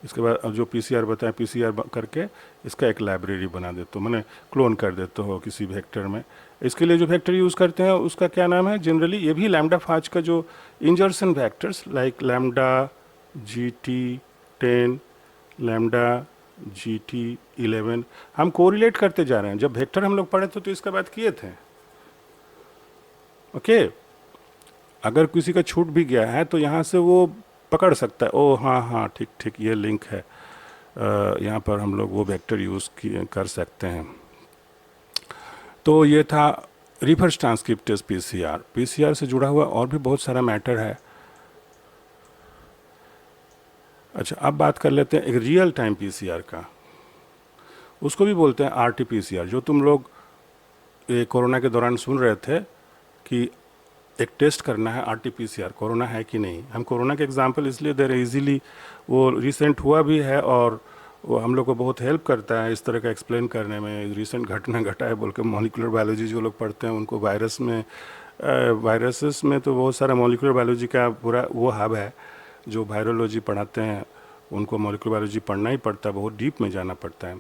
इसके बाद अब जो PCR बताएं, PCR करके इसका एक लाइब्रेरी बना देते हो, मैंने क्लोन कर देते हो किसी वेक्टर में। इसके लिए जो वेक्टर यूज़ करते हैं उसका क्या नाम है, जनरली ये भी लैम्डा फाज का जो insertion vectors like lambda GT10, lambda GT11, हम कोरिलेट करते जा रहे हैं। जब वेक्टर हम लोग पढ़े थे तो इसका बात किए थे। ओके, अगर किसी का छूट भी गया है तो यहाँ से वो पकड़ सकता है, ओ हाँ ठीक ठीक ये लिंक है, यहाँ पर हम लोग वो वेक्टर यूज़ कर सकते हैं। तो ये था रिवर्स ट्रांसक्रिप्टेज PCR से जुड़ा हुआ और भी बहुत सारा मैटर है। अच्छा, अब बात कर लेते हैं एक रियल टाइम PCR का, उसको भी बोलते हैं RT-PCR। जो तुम लोग ये कोरोना के दौरान सुन रहे थे कि एक टेस्ट करना है RT-PCR, कोरोना है कि नहीं। हम कोरोना के एग्जांपल इसलिए दे रहे हैं, इजीली वो रिसेंट हुआ भी है और वो हम लोग को बहुत हेल्प करता है इस तरह का एक्सप्लेन करने में। रिसेंट घटना घटा है बोल के मॉलिक्यूलर बायोलॉजी जो लोग पढ़ते हैं उनको वायरसेस में तो बहुत सारा मॉलिक्यूलर बायोलॉजी का पूरा वो हब है। जो वायरोलॉजी पढ़ाते हैं उनको मॉलिक्यूलर बायोलॉजी पढ़ना ही पड़ता है, बहुत डीप में जाना पड़ता है,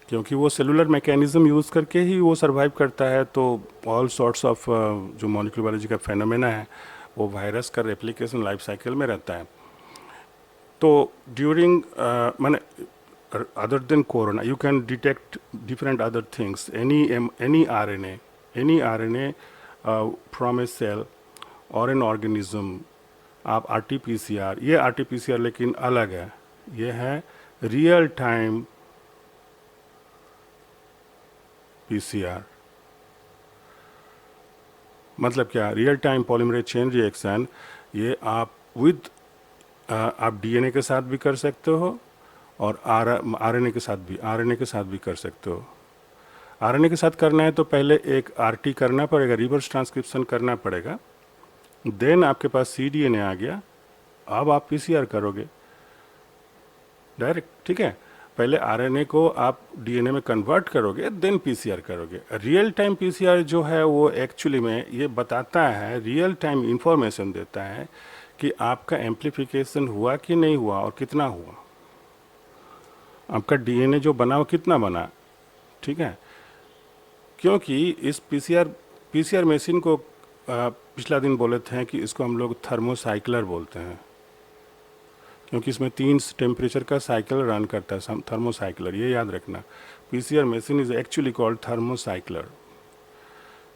क्योंकि वो सेलुलर मैकेनिज्म यूज़ करके ही वो सर्वाइव करता है। तो ऑल सॉर्ट्स ऑफ जो मॉलिक्यूलर बायोलॉजी का फेनोमेना है वो वायरस का रेप्लिकेशन लाइफ साइकिल में रहता है। तो ड्यूरिंग माने other than corona you can detect different other things, any RNA from a cell और एन ऑर्गेनिज्म। आप RT-PCR, ये RT-PCR लेकिन अलग है, ये है रियल टाइम PCR। मतलब क्या, real time polymerase chain reaction, ये आप आप DNA के साथ भी कर सकते हो और RNA के साथ भी कर सकते हो। RNA के साथ करना है तो पहले एक RT करना पड़ेगा, रिवर्स ट्रांसक्रिप्शन करना पड़ेगा, देन आपके पास cDNA आ गया, अब आप PCR करोगे डायरेक्ट, ठीक है। पहले RNA को आप DNA में कन्वर्ट करोगे, देन PCR करोगे। रियल टाइम PCR जो है वो एक्चुअली में ये बताता है, रियल टाइम इंफॉर्मेशन देता है कि आपका एम्प्लीफिकेशन हुआ कि नहीं हुआ और कितना हुआ, आपका DNA जो बना वो कितना बना, ठीक है। क्योंकि इस PCR मशीन को पिछला दिन बोले थे कि इसको हम लोग थर्मोसाइक्लर बोलते हैं, क्योंकि इसमें 3 टेम्परेचर का साइकिल रन करता है, थर्मोसाइक्लर, ये याद रखना। PCR machine is actually called thermocycler.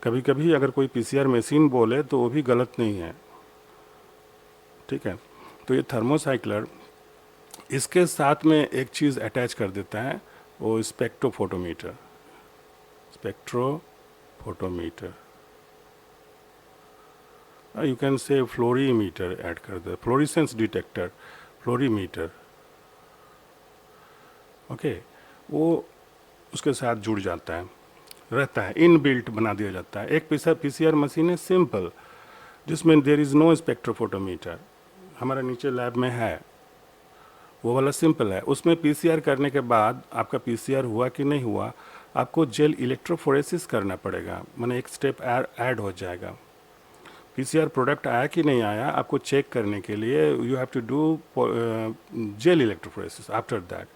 कभी कभी अगर कोई PCR मशीन बोले तो वो भी गलत नहीं है, ठीक है। तो ये थर्मोसाइक्लर इसके साथ में एक चीज़ अटैच कर देता है, वो spectrophotometer. Spectrophotometer, you can say fluorimeter add कर दे, फ्लोरिसेंस डिटेक्टर, फ्लोरीमीटर। ओके, वो उसके साथ जुड़ जाता है, रहता है, इन बिल्ट बना दिया जाता है। एक पीसीआर मशीन है सिंपल, जिसमें देर इज़ नो स्पेक्ट्रोफोटोमीटर, हमारा नीचे लैब में है, वो वाला सिंपल है। उसमें पीसीआर करने के बाद आपका पीसीआर हुआ कि नहीं हुआ, आपको जेल इलेक्ट्रोफोरेसिस करना पड़ेगा, माने एक स्टेप ऐड हो जाएगा। पीसीआर प्रोडक्ट आया कि नहीं आया, आपको चेक करने के लिए you have to do gel electrophoresis after that.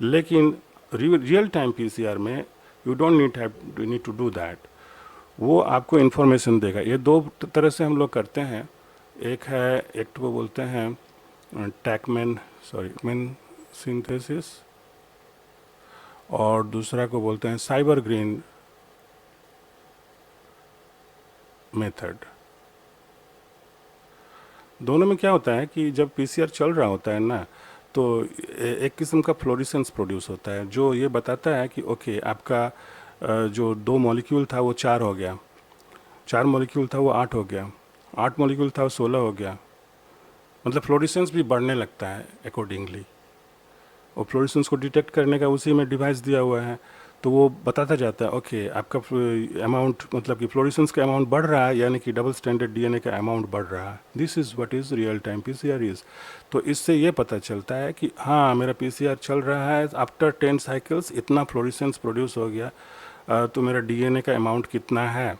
लेकिन रियल टाइम पीसीआर में you don't need to do that, वो आपको इन्फॉर्मेशन देगा। ये दो तरह से हम लोग करते हैं, एक को बोलते हैं टैकमैन सिंथेसिस, और दूसरा को बोलते हैं साइबर ग्रीन मेथड। दोनों में क्या होता है कि जब पीसीआर चल रहा होता है ना, तो एक किस्म का फ्लोरिसेंस प्रोड्यूस होता है, जो ये बताता है कि ओके आपका जो 2 मॉलिक्यूल था वो 4 हो गया, 4 मॉलिक्यूल था वो 8 हो गया, 8 मॉलिक्यूल था वो 16 हो गया। मतलब फ्लोरिसेंस भी बढ़ने लगता है अकॉर्डिंगली, और फ्लोरिसेंस को डिटेक्ट करने का उसी में डिवाइस दिया हुआ है, तो वो बताता जाता है ओके आपका अमाउंट, मतलब कि फ्लोरिसेंस का अमाउंट बढ़ रहा है, यानी कि डबल स्टैंडर्ड डीएनए का अमाउंट बढ़ रहा है। This is what is real time PCR is. तो इससे ये पता चलता है कि हाँ मेरा पीसीआर चल रहा है, आफ्टर 10 साइकिल्स इतना फ्लोरिसेंस प्रोड्यूस हो गया, तो मेरा डीएनए का अमाउंट कितना है।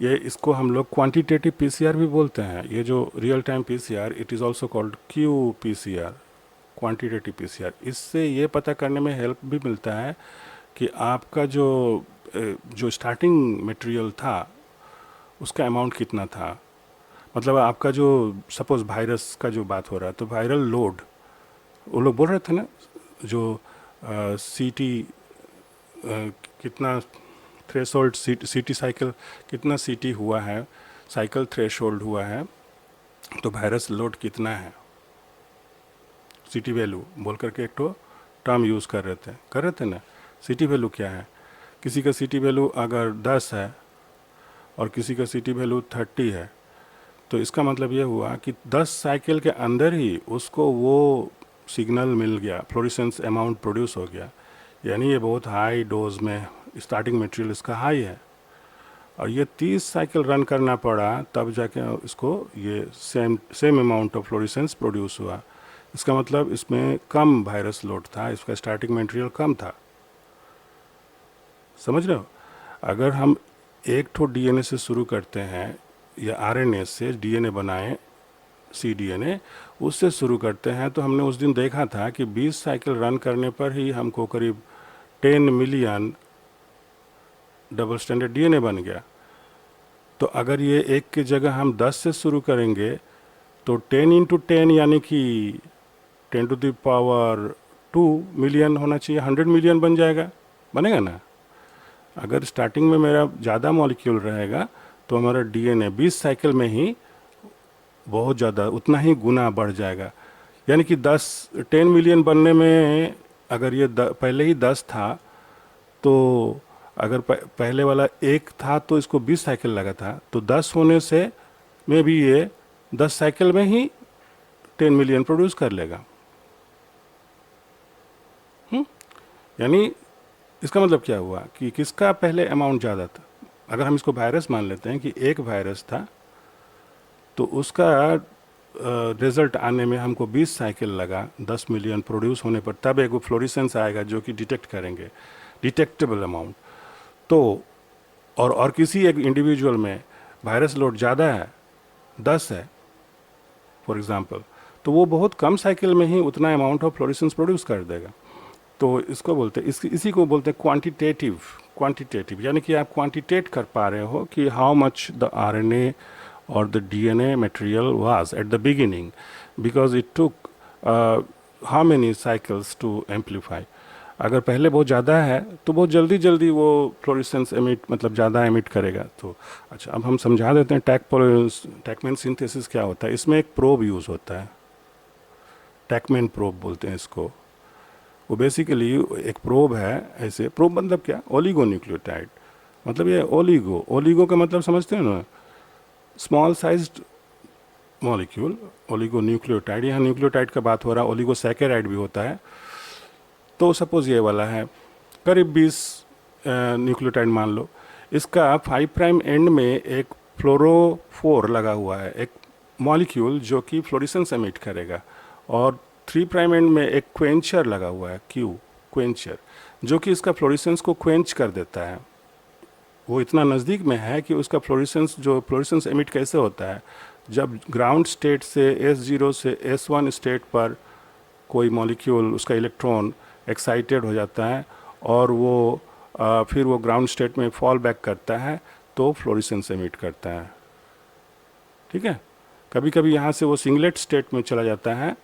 ये इसको हम लोग क्वांटिटेटिव पीसीआर भी बोलते हैं। ये जो real time PCR, it is also called Q PCR, quantitative PCR. इससे ये पता करने में हेल्प भी मिलता है कि आपका जो स्टार्टिंग मटेरियल था उसका अमाउंट कितना था। मतलब आपका जो सपोज वायरस का जो बात हो रहा है, तो वायरल लोड, वो लोग बोल रहे थे ना, जो सीटी कितना थ्रेशोल्ड, सीटी साइकिल कितना सीटी हुआ है, साइकिल थ्रेशोल्ड हुआ है, तो वायरस लोड कितना है, सीटी वैल्यू बोल करके एक तो टर्म यूज़ कर रहे थे ना। सीटी वैल्यू क्या है, किसी का सीटी वैल्यू अगर 10 है और किसी का सीटी वैल्यू 30 है, तो इसका मतलब ये हुआ कि 10 साइकिल के अंदर ही उसको वो सिग्नल मिल गया, फ्लोरिसेंस अमाउंट प्रोड्यूस हो गया, यानी ये बहुत हाई डोज में, स्टार्टिंग मटेरियल इसका हाई है, और ये 30 साइकिल रन करना पड़ा तब जाके इसको ये same amount of florescence produce हुआ। इसका मतलब इसमें कम वायरस लोड था, इसका स्टार्टिंग मटेरियल कम था। समझ रहे हो? अगर हम एक ठो डीएनए से शुरू करते हैं या आरएनए से डीएनए बनाए, सीडीएनए उससे शुरू करते हैं, तो हमने उस दिन देखा था कि 20 साइकिल रन करने पर ही हमको करीब 10 मिलियन डबल स्टैंडर्ड डीएनए बन गया। तो अगर ये एक की जगह हम 10 से शुरू करेंगे तो 10 इंटू 10 यानी कि 10 टू द पावर 2 मिलियन होना चाहिए, 100 मिलियन बन जाएगा, बनेगा ना। अगर स्टार्टिंग में मेरा ज़्यादा मॉलिक्यूल रहेगा तो हमारा डीएनए 20 साइकिल में ही बहुत ज़्यादा, उतना ही गुना बढ़ जाएगा। यानी कि 10 मिलियन बनने में अगर ये पहले ही 10 था, तो अगर पहले वाला 1 था तो इसको 20 साइकिल लगा था, तो 10 होने से में भी ये 10 साइकिल में ही 10 मिलियन प्रोड्यूस कर लेगा। यानी इसका मतलब क्या हुआ कि किसका पहले अमाउंट ज़्यादा था। अगर हम इसको वायरस मान लेते हैं कि एक वायरस था, तो उसका रिजल्ट आने में हमको 20 साइकिल लगा, 10 मिलियन प्रोड्यूस होने पर तब एक फ्लोरिसेंस आएगा जो कि डिटेक्ट करेंगे, डिटेक्टेबल अमाउंट। तो और किसी एक इंडिविजुअल में वायरस लोड ज़्यादा है, 10 है फॉर एग्जांपल, तो वो बहुत कम साइकिल में ही उतना अमाउंट ऑफ फ्लोरिसेंस प्रोड्यूस कर देगा। तो इसको बोलते हैं, इसी को बोलते हैं क्वांटिटेटिव, यानी कि आप क्वांटिटेट कर पा रहे हो कि हाउ मच द आरएनए और the DNA material was at the beginning, because it took how many cycles to amplify. अगर पहले बहुत ज़्यादा है तो बहुत जल्दी वो फ्लोरिसेंस एमिट, मतलब ज़्यादा एमिट करेगा। तो अच्छा, अब हम समझा देते हैं टैकमैन सिंथेसिस क्या होता है। इसमें एक प्रोब यूज़ होता है, टैकमैन प्रोब बोलते हैं इसको। वो बेसिकली एक प्रोब है। ऐसे प्रोब मतलब क्या, ओलिगो न्यूक्लियोटाइड, मतलब ये ओलिगो, ओलिगो का मतलब समझते हैं ना, small sized molecule, oligo nucleotide. यहाँ न्यूक्लियोटाइड का बात हो रहा है, ओलिगो सैकेराइड भी होता है। तो सपोज ये वाला है, करीब 20 न्यूक्लियोटाइड मान लो। इसका 5 प्राइम एंड में एक फ्लोरोफोर लगा हुआ है, एक मॉलिक्यूल जो कि फ्लोरेसेंस एमिट करेगा, और 3 प्राइम एंड में एक क्वेंचर लगा हुआ है, क्यू क्वेंचर, जो कि इसका फ्लोरेसेंस को क्वेंच कर देता है। वो इतना नज़दीक में है कि उसका फ्लोरेसेंस, जो फ्लोरेसेंस एमिट कैसे होता है, जब ग्राउंड स्टेट से S0 से S1 स्टेट पर कोई मॉलिक्यूल, उसका इलेक्ट्रॉन एक्साइटेड हो जाता है और वो फिर वो ग्राउंड स्टेट में फॉल बैक करता है, तो फ्लोरेसेंस एमिट करता है। ठीक है, कभी कभी यहाँ से वो सिंगलेट स्टेट में चला जाता है,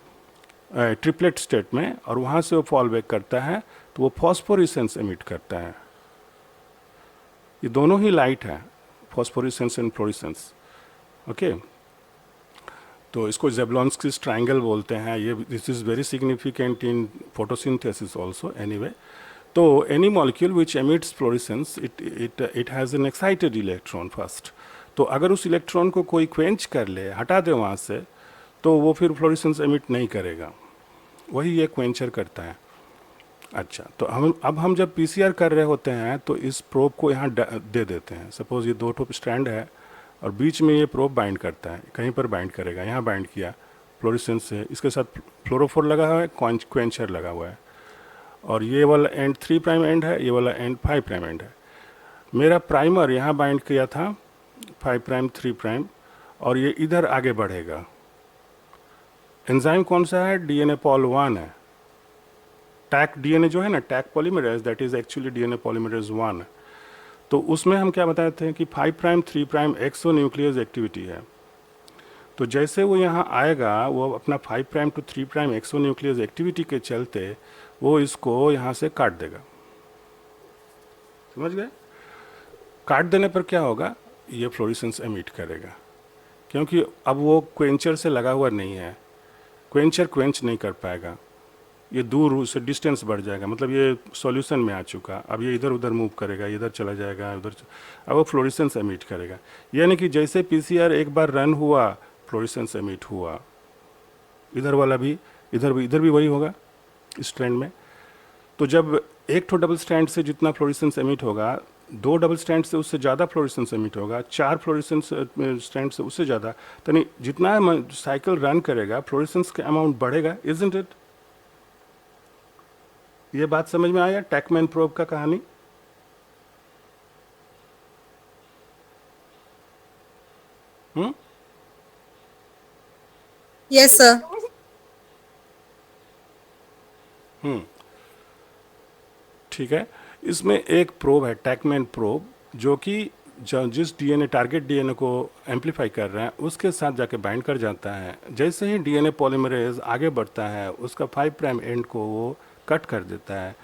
ट्रिपलेट स्टेट में, और वहाँ से वो फॉल बैक करता है, तो वो फॉस्फोरेसेंस एमिट करता है। ये दोनों ही लाइट है, फॉस्फोरेसेंस एंड फ्लोरेसेंस। ओके, तो इसको ज़ेबलॉन्स्की ट्रायंगल बोलते हैं। ये this is very significant in photosynthesis also. Anyway, तो any molecule which emits fluorescence, it has an excited electron first. तो अगर उस इलेक्ट्रॉन को कोई क्वेंच कर ले, हटा दे वहाँ से, तो वो फिर फ्लोरेसेंस एमिट नहीं करेगा, वही ये क्वेंचर करता है। अच्छा, तो हम जब पीसीआर कर रहे होते हैं तो इस प्रोब को यहाँ दे देते हैं। सपोज ये 2 स्ट्रैंड है और बीच में ये प्रोब बाइंड करता है, कहीं पर बाइंड करेगा, यहाँ बाइंड किया फ्लोरेसेंस से, इसके साथ फ्लोरोफोर लगा हुआ है, क्वेंचर लगा हुआ है, और ये वाला एंड 3 प्राइम एंड है, ये वाला एंड 5 प्राइम एंड है। मेरा प्राइमर यहाँ बाइंड किया था 5 प्राइम 3 प्राइम, और ये इधर आगे बढ़ेगा। एंजाइम कौन सा है, डीएनए पॉल 1 है। टैक डीएनए जो है ना, Taq polymerase, that is actually DNA polymerase 1। तो उसमें हम क्या बताए थे कि 5 prime 3 prime exonuclease activity है। तो जैसे वो यहाँ आएगा, वो अपना 5 prime to 3 prime exonuclease activity के चलते वो इसको यहाँ से काट देगा। समझ गए? काट देने पर क्या होगा, ये फ्लोरेसेंस एमिट करेगा, क्योंकि अब वो क्वेंचर से लगा हुआ नहीं है, क्वेंचर क्वेंच नहीं कर पाएगा, ये दूर उससे डिस्टेंस बढ़ जाएगा, मतलब ये सॉल्यूशन में आ चुका, अब ये इधर उधर मूव करेगा, इधर चला जाएगा, उधर, अब वो फ्लोरेसेंस एमिट करेगा। यानी कि जैसे पीसीआर एक बार रन हुआ, फ्लोरेसेंस एमिट हुआ, इधर वाला भी, इधर भी वही होगा इस ट्रेंड में। तो जब एक तो डबल स्टैंड से जितना फ्लोरेसेंस एमिट होगा, 2 डबल स्टैंड से उससे ज़्यादा फ्लोरेसेंस एमिट होगा, 4 फ्लोरेसेंस स्टैंड से उससे ज़्यादा, यानी जितना साइकिल रन करेगा फ्लोरेसेंस का अमाउंट बढ़ेगा। Isn't it? ये बात समझ में आया टैकमैन प्रोब का कहानी? Yes sir. ठीक है, इसमें एक प्रोब है टैकमैन प्रोब, जो कि जिस डीएनए, टारगेट डीएनए को एम्पलीफाई कर रहा है, उसके साथ जाके बाइंड कर जाता है। जैसे ही डीएनए पॉलीमरेज आगे बढ़ता है, उसका 5 प्राइम एंड को वो कट कर देता है।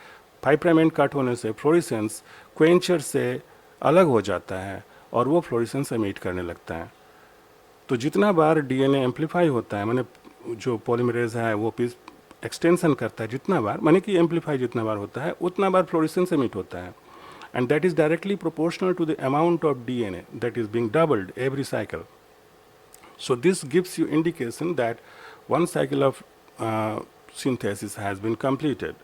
5 प्राइम एंड कट होने से फ्लोरेसेंस क्वेंचर से अलग हो जाता है और वो फ्लोरेसेंस एमिट करने लगता है। तो जितना बार डीएनए एम्पलीफाई होता है, माने जो पॉलीमरेज है वो एक्सटेंशन करता है, जितना बार, माने कि एम्पलीफाई जितना बार होता है उतना बार फ्लोरेसेंस एमिट होता है, and that is directly proportional to the amount of DNA that is being doubled every cycle. So this gives you indication that one cycle of synthesis has been completed,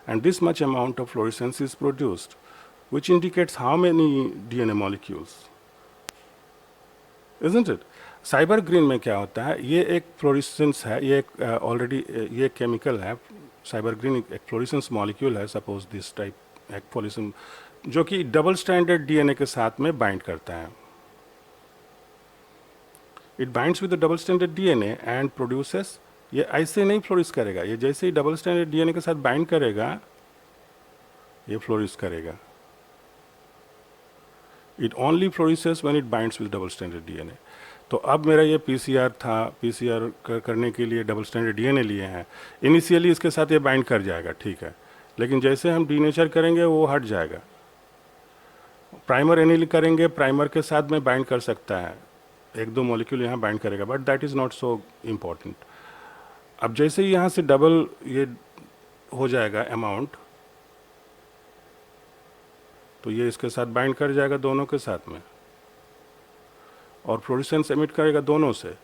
and this much amount of fluorescence is produced, which indicates how many DNA molecules, isn't it? Cyber green में क्या होता है, ये एक fluorescence है, ये एक already ये केमिकल है। साइबर ग्रीन एक फ्लोरेसेंस मॉलिक्यूल है, सपोज दिस टाइप एक फ्लोरेसेंस, जो कि डबल स्टैंडर्ड डीएनए के साथ में बाइंड करता है। It binds with the double standard DNA and produces, ये ऐसे नहीं फ्लोरिश करेगा, ये जैसे ही डबल स्टैंडर्ड डीएनए के साथ बाइंड करेगा ये फ्लोरिश करेगा। It only fluoresces when it binds with double standard DNA. तो अब मेरा ये पीसीआर था, पीसीआर करने के लिए डबल स्टैंडर्ड डीएनए लिए हैं, इनिशियली इसके साथ ये बाइंड कर जाएगा, ठीक है, लेकिन जैसे हम डीनेचर करेंगे वो हट जाएगा। प्राइमर एनिल करेंगे, प्राइमर के साथ में बाइंड कर सकता है, 1-2 मॉलिक्यूल यहाँ बाइंड करेगा, but that is not so important. अब जैसे ही यहाँ से डबल ये हो जाएगा अमाउंट, तो ये इसके साथ बाइंड कर जाएगा दोनों के साथ में, और फ्लोरेसेंस एमिट करेगा दोनों से।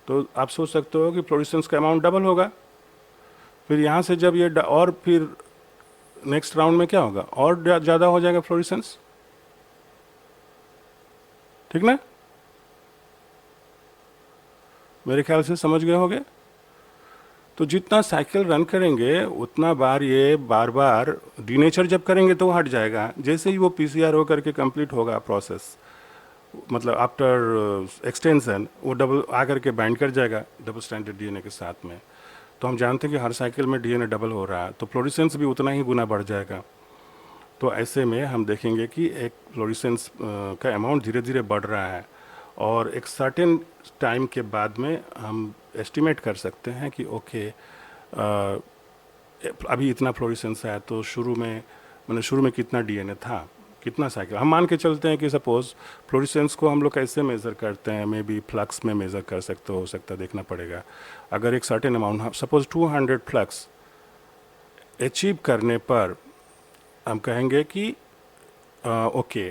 तो आप सोच सकते हो कि फ्लोरेसेंस का अमाउंट डबल होगा। फिर यहाँ से जब ये और फिर नेक्स्ट राउंड में क्या होगा, और ज़्यादा हो जाएगा फ्लोरेसेंस, ठीक ना? मेरे ख्याल से समझ गए होगे। तो जितना साइकिल रन करेंगे उतना बार ये बार बार डीनेचर जब करेंगे तो हट जाएगा। जैसे ही वो पीसीआर हो करके कंप्लीट होगा प्रोसेस, मतलब आफ्टर एक्सटेंशन, वो डबल आकर के बाइंड कर जाएगा डबल स्टैंडर्ड डीएनए के साथ में। तो हम जानते हैं कि हर साइकिल में डीएनए डबल हो रहा है, तो फ्लोरेसेंस भी उतना ही गुना बढ़ जाएगा। तो ऐसे में हम देखेंगे कि एक फ्लोरेसेंस का अमाउंट धीरे धीरे बढ़ रहा है, और एक सर्टेन टाइम के बाद में हम एस्टिमेट कर सकते हैं कि ओके अभी इतना फ्लोरेसेंस है, तो शुरू में कितना डीएनए था, कितना साइकिल। हम मान के चलते हैं कि सपोज फ्लोरेसेंस को हम लोग कैसे मेज़र करते हैं, मे बी फ्लक्स में मेज़र कर सकते हो सकता, देखना पड़ेगा। अगर एक certain amount, suppose 200 flux achieve करने पर हम कहेंगे कि ओके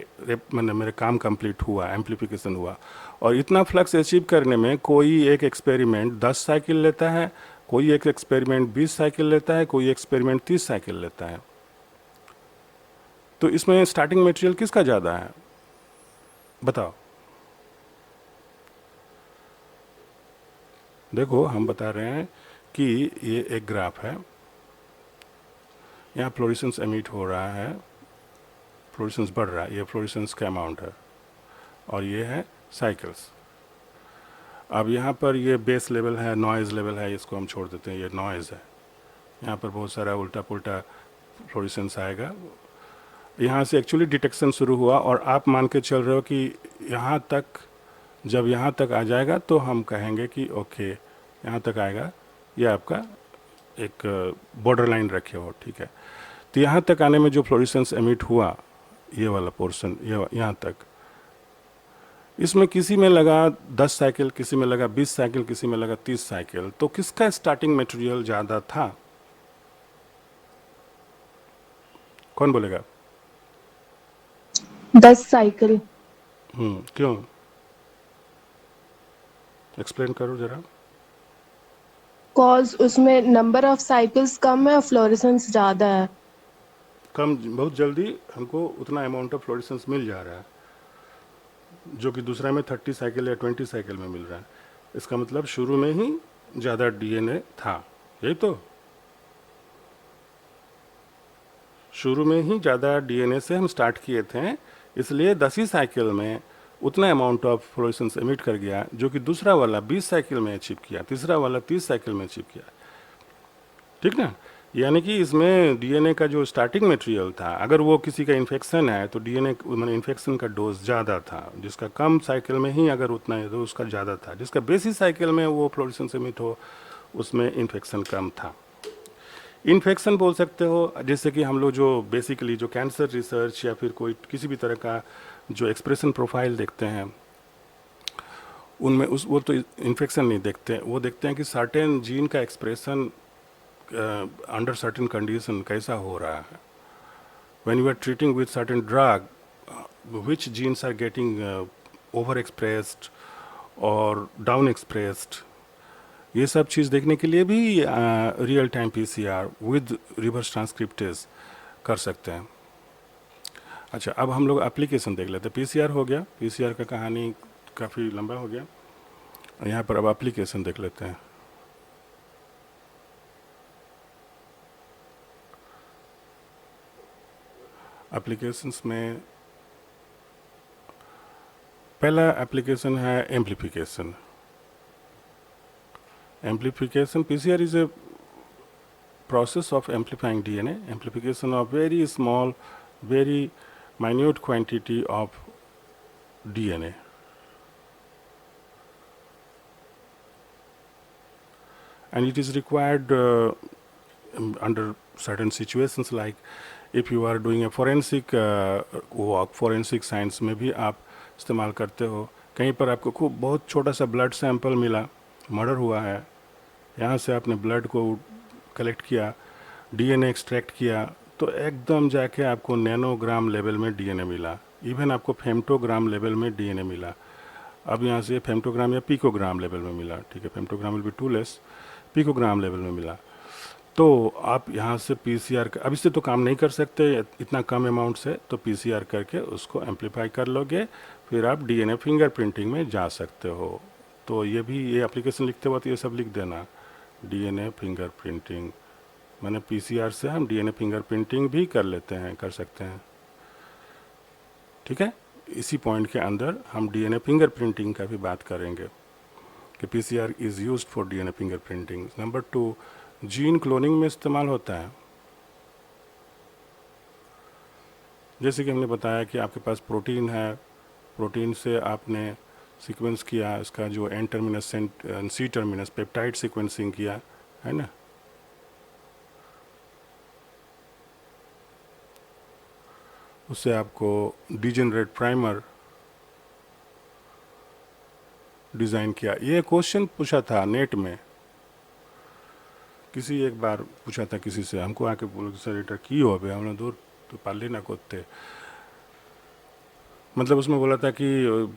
मैंने मेरा काम कंप्लीट हुआ, एम्प्लीफिकेशन हुआ। और इतना फ्लक्स अचीव करने में कोई एक एक्सपेरिमेंट 10 साइकिल लेता है, कोई एक एक्सपेरिमेंट 20 साइकिल लेता है, कोई एक्सपेरिमेंट 30 साइकिल लेता है। तो इसमें स्टार्टिंग मटेरियल किसका ज़्यादा है, बताओ? देखो हम बता रहे हैं कि ये एक ग्राफ है, यहाँ फ्लोरेसेंस एमिट हो रहा है, फ्लोरेसेंस बढ़ रहा है, ये फ्लोरेसेंस का अमाउंट है, और ये है साइकिल्स। अब यहाँ पर ये बेस लेवल है, नॉइज़ लेवल है, इसको हम छोड़ देते हैं, ये नॉइज़ है। यहाँ पर बहुत सारा उल्टा पुल्टा फ्लोरेसेंस आएगा। यहाँ से एक्चुअली डिटेक्शन शुरू हुआ, और आप मान के चल रहे हो कि यहाँ तक, जब यहाँ तक आ जाएगा तो हम कहेंगे कि ओके यहाँ तक आएगा, ये आपका एक बॉर्डर लाइन रखे हो, ठीक है। तो यहाँ तक आने में जो फ्लोरेसेंस एमिट हुआ, ये वाला पोर्शन, ये यहाँ तक, इसमें किसी में लगा 10 साइकिल, किसी में लगा 20 साइकिल, किसी में लगा 30 साइकिल। तो किसका स्टार्टिंग मटेरियल ज़्यादा था, कौन बोलेगा? 10 साइकिल। क्यों, एक्सप्लेन करो जरा। कॉज उसमें नंबर ऑफ साइकिल्स कम है और फ्लोरेसेंस ज़्यादा है। कम, बहुत जल्दी हमको उतना अमाउंट ऑफ फ्लोरेसेंस मिल जा रहा है, जो कि दूसरा में 30 साइकिल या 20 साइकिल में मिल रहा है। इसका मतलब शुरू में ही ज़्यादा डीएनए था, यही तो। शुरू में ही ज़्यादा डीएनए से हम स्टार्ट किए थे, इसलिए 10 ही साइकिल में उतना अमाउंट ऑफ फ्लोरेसेंस एमिट कर गया, जो कि दूसरा वाला 20 साइकिल में अचीव किया, तीसरा वाला 30 साइकिल में अचीव किया, ठीक ना? यानी कि इसमें डीएनए का जो स्टार्टिंग मटेरियल था, अगर वो किसी का इन्फेक्शन है तो डीएनए मैंने इन्फेक्शन का डोज ज़्यादा था, जिसका कम साइकिल में ही अगर उतना है तो उसका ज़्यादा था, जिसका बेसिक साइकिल में वो फ्लोरेसेंस एमिट हो उसमें इन्फेक्शन कम था। इन्फेक्शन बोल सकते हो, जैसे कि हम लोग जो बेसिकली जो कैंसर रिसर्च या फिर कोई किसी भी तरह का जो एक्सप्रेशन प्रोफाइल देखते हैं, उनमें वो तो इन्फेक्शन नहीं देखते, वो देखते हैं कि सर्टेन जीन का एक्सप्रेशन अंडर सर्टेन कंडीशन कैसा हो रहा है। When you are treating with certain drug, which genes are getting over expressed और डाउन एक्सप्रेस्ड, ये सब चीज़ देखने के लिए भी real time PCR with reverse transcriptase कर सकते हैं। अच्छा, अब हम लोग एप्लीकेशन देख लेते हैं। पीसीआर हो गया, पीसीआर का कहानी काफ़ी लंबा हो गया, यहाँ पर अब एप्लीकेशन देख लेते हैं। एप्लीकेशंस में पहला एप्लीकेशन है amplification. Amplification, PCR is a process of amplifying DNA, amplification of very small, very minute quantity of DNA. And it is required under certain situations, like if you are doing a forensic work, forensic science में भी आप इस्तेमाल करते हो। कहीं पर आपको खूब बहुत छोटा सा ब्लड सैंपल मिला, मर्डर हुआ है यहाँ से आपने ब्लड को कलेक्ट किया, डीएनए एक्सट्रैक्ट किया, तो एकदम जाके आपको नैनोग्राम लेवल में डीएनए मिला, इवन आपको फेम्टोग्राम लेवल में डीएनए मिला। अब यहाँ से फेम्टोग्राम या पिकोग्राम लेवल में मिला, ठीक है, femtogram will be too less, picogram level में मिला। तो आप यहाँ से पीसीआर अब इससे तो काम नहीं कर सकते इतना कम अमाउंट से, तो पीसीआर करके उसको एम्पलीफाई कर लोगे, फिर आप डीएनए फिंगरप्रिंटिंग में जा सकते हो। तो ये भी, ये एप्लीकेशन लिखते वक्त ये सब लिख देना, डीएनए फिंगरप्रिंटिंग, मैंने पीसीआर से हम डीएनए फिंगरप्रिंटिंग भी कर लेते हैं, कर सकते हैं, ठीक है। इसी पॉइंट के अंदर हम डीएनए फिंगरप्रिंटिंग का भी बात करेंगे कि PCR is used for DNA fingerprinting. Number 2, gene cloning में इस्तेमाल होता है। जैसे कि हमने बताया कि आपके पास प्रोटीन है, प्रोटीन से आपने सीक्वेंस किया, इसका जो N terminus C terminus peptide sequencing किया, है ना। उससे आपको डिजेनरेट प्राइमर डिज़ाइन किया। ये क्वेश्चन पूछा था नेट में, किसी एक बार पूछा था किसी से, हमको आके बोलो सर एटा की हो बे, हमने दूर तो पाले ना कोते, मतलब उसमें बोला था कि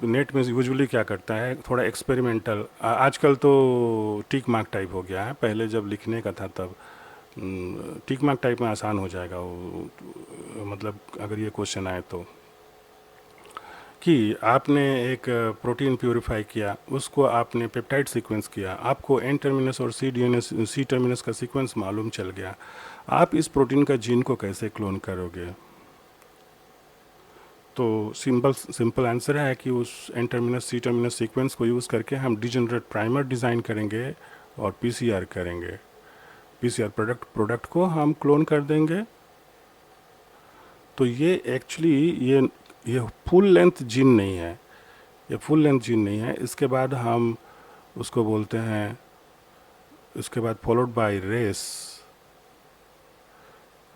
नेट में यूजुअली क्या करता है, थोड़ा एक्सपेरिमेंटल, आजकल तो टिक मार्क टाइप हो गया है, पहले जब लिखने का था तब टिक मार्क टाइप में आसान हो जाएगा वो, मतलब अगर ये क्वेश्चन आए तो, कि आपने एक प्रोटीन प्यूरिफाई किया, उसको आपने पेप्टाइड सीक्वेंस किया, आपको एन टर्मिनस और सी टर्मिनस का सीक्वेंस मालूम चल गया, आप इस प्रोटीन का जीन को कैसे क्लोन करोगे। तो सिंपल आंसर है कि उस N terminus C terminus sequence को यूज़ करके हम डिजेनरेट प्राइमर डिज़ाइन करेंगे और पीसीआर करेंगे, पीसीआर प्रोडक्ट को हम क्लोन कर देंगे। तो ये एक्चुअली ये फुल लेंथ जीन नहीं है, ये फुल लेंथ जीन नहीं है। इसके बाद हम उसको बोलते हैं, इसके बाद फॉलोड बाय रेस,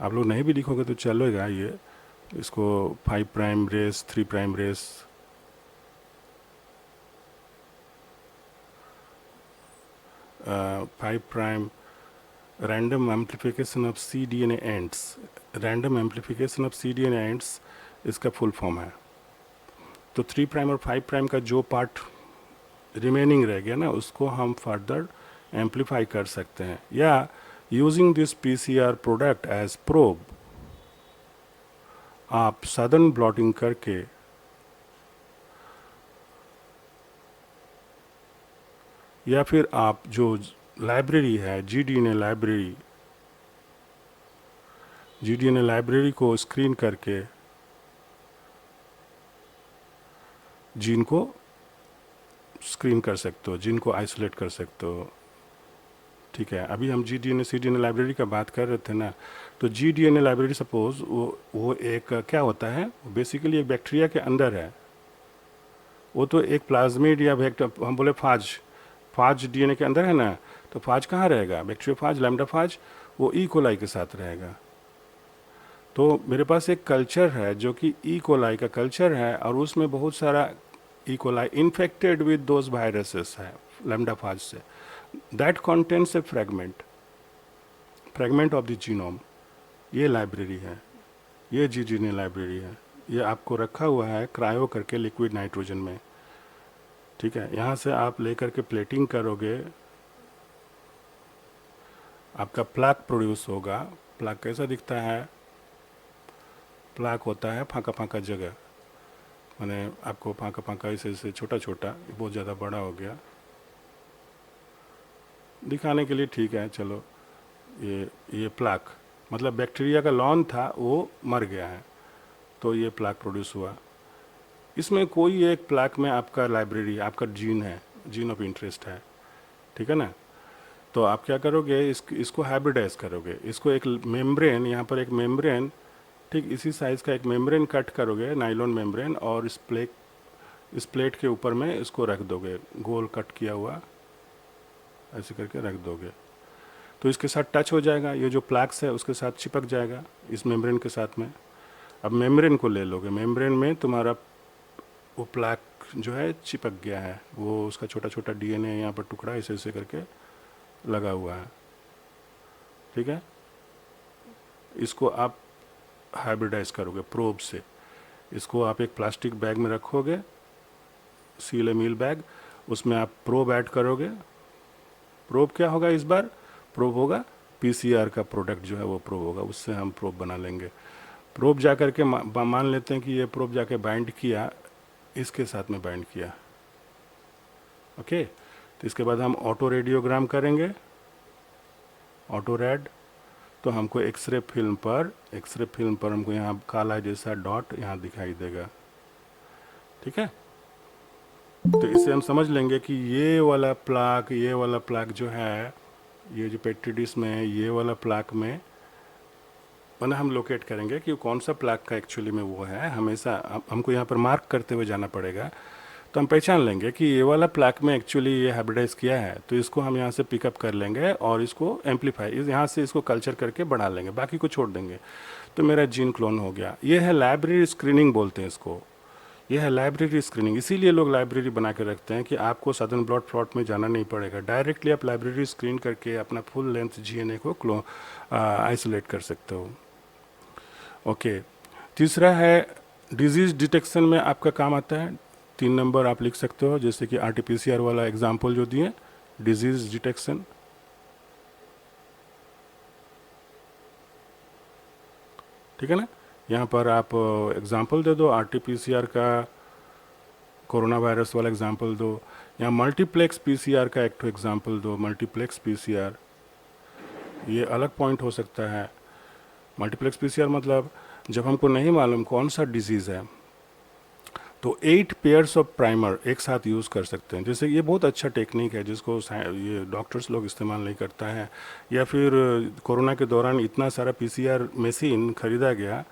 आप लोग नहीं भी लिखोगे तो चलेगा ये, इसको 5 prime RACE, 3 prime RACE, five prime random amplification of C D N A ends, random amplification of C D N A ends इसका फुल फॉर्म है। तो 3 प्राइम और 5 प्राइम का जो पार्ट रिमेनिंग रह गया ना, उसको हम फर्दर एम्पलीफाई कर सकते हैं, या using this PCR product as probe आप सदन ब्लॉटिंग करके या फिर आप जो लाइब्रेरी है जीडीएनए लाइब्रेरी को स्क्रीन करके जीन को स्क्रीन कर सकते हो, जीन को आइसोलेट कर सकते हो, ठीक है। अभी हम जीडीएनए सीडीएनए लाइब्रेरी का बात कर रहे थे ना, तो जीडीएनए लाइब्रेरी सपोज वो एक क्या होता है, बेसिकली एक बैक्टीरिया के अंदर है, वो तो एक प्लाज्मिड या हम बोले फाज डीएनए के अंदर है ना, तो फाज कहाँ रहेगा, बैक्टीरियोफाज लैम्डाफाज, वो ई कोलाई के साथ रहेगा। तो मेरे पास एक कल्चर है जो कि ई कोलाई का कल्चर है, और उसमें बहुत सारा E coli infected with those viruses है लैम्डाफाज से, that contents A fragment of the genome. ये लाइब्रेरी है, ये जीडीएनए लाइब्रेरी है, ये आपको रखा हुआ है क्रायो करके लिक्विड नाइट्रोजन में, ठीक है। यहाँ से आप लेकर के प्लेटिंग करोगे, आपका प्लाक प्रोड्यूस होगा। प्लाक कैसा दिखता है, प्लाक होता है फाँका फाँका जगह, मैंने आपको फाँका फाँका ऐसे छोटा छोटा, बहुत ज़्यादा बड़ा हो गया दिखाने के लिए, ठीक है चलो। ये प्लाक मतलब बैक्टीरिया का लॉन था वो मर गया है, तो ये प्लाक प्रोड्यूस हुआ। इसमें कोई एक प्लाक में आपका लाइब्रेरी, आपका जीन है, जीन ऑफ इंटरेस्ट है, ठीक है ना। तो आप क्या करोगे, इसको हाइब्रिडाइज करोगे, इसको एक मेम्ब्रेन, यहाँ पर एक मेम्ब्रेन, ठीक इसी साइज़ का एक मेम्ब्रेन कट करोगे, नाइलॉन मेम्ब्रेन, और इस प्लेट के ऊपर में इसको रख दोगे, गोल कट किया हुआ ऐसे करके रख दोगे, तो इसके साथ टच हो जाएगा, ये जो प्लैक्स है उसके साथ चिपक जाएगा इस मेम्ब्रेन के साथ में। अब मेम्ब्रेन को ले लोगे, मेम्ब्रेन में तुम्हारा वो प्लैक जो है चिपक गया है, वो उसका छोटा छोटा डीएनए यहाँ पर टुकड़ा ऐसे ऐसे करके लगा हुआ है, ठीक है। इसको आप हाइब्रिडाइज करोगे प्रोब से। इसको आप एक प्लास्टिक बैग में रखोगे, सील मील बैग, उसमें आप प्रोब ऐड करोगे। प्रोब क्या होगा इस बार? प्रोब होगा पीसीआर का प्रोडक्ट जो है वो प्रोब होगा, उससे हम प्रोब बना लेंगे। प्रोब जा करके मान लेते हैं कि ये प्रोब जाके बाइंड किया, इसके साथ में बाइंड किया, ओके। तो इसके बाद हम ऑटो रेडियोग्राम करेंगे, ऑटो रेड। तो हमको एक्सरे फिल्म पर हमको यहाँ काला जैसा डॉट यहाँ दिखाई देगा, ठीक है। तो इससे हम समझ लेंगे कि ये वाला प्लाक जो है, ये जो पेट्री डिश में है, ये वाला प्लाक में मैंने हम लोकेट करेंगे कि कौन सा प्लाक का एक्चुअली में वो है। हमेशा हमको यहाँ पर मार्क करते हुए जाना पड़ेगा, तो हम पहचान लेंगे कि ये वाला प्लाक में एक्चुअली ये हाइब्रिडाइज किया है। तो इसको हम यहाँ से पिकअप कर लेंगे और इसको एम्पलीफाई यहाँ से इसको कल्चर करके बढ़ा लेंगे, बाकी को छोड़ देंगे। तो मेरा जीन क्लोन हो गया। ये है लाइब्रेरी स्क्रीनिंग बोलते हैं इसको, ये है लाइब्रेरी स्क्रीनिंग। इसीलिए लोग लाइब्रेरी बना के रखते हैं कि आपको सदर्न ब्लॉट प्लॉट में जाना नहीं पड़ेगा, डायरेक्टली आप लाइब्रेरी स्क्रीन करके अपना फुल लेंथ जीएनए को आइसोलेट कर सकते हो, ओके। तीसरा है डिजीज डिटेक्शन में आपका काम आता है। 3 नंबर आप लिख सकते हो, जैसे कि आरटीपीसीआर वाला एग्जाम्पल जो दिए, डिजीज डिटेक्शन, ठीक है ना। यहाँ पर आप एग्जाम्पल दे दो आरटीपीसीआर का, कोरोना वायरस वाला एग्जाम्पल दो। यहाँ मल्टीप्लेक्स पीसीआर का एक तो एग्जाम्पल दो, मल्टीप्लेक्स पीसीआर, ये अलग पॉइंट हो सकता है। मल्टीप्लेक्स पीसीआर मतलब जब हमको नहीं मालूम कौन सा डिजीज़ है, तो 8 पेयर्स ऑफ प्राइमर एक साथ यूज़ कर सकते हैं। जैसे ये बहुत अच्छा टेक्निक है जिसको ये डॉक्टर्स लोग इस्तेमाल नहीं करता है, या फिर कोरोना के दौरान इतना सारा पीसीआर मशीन खरीदा गया,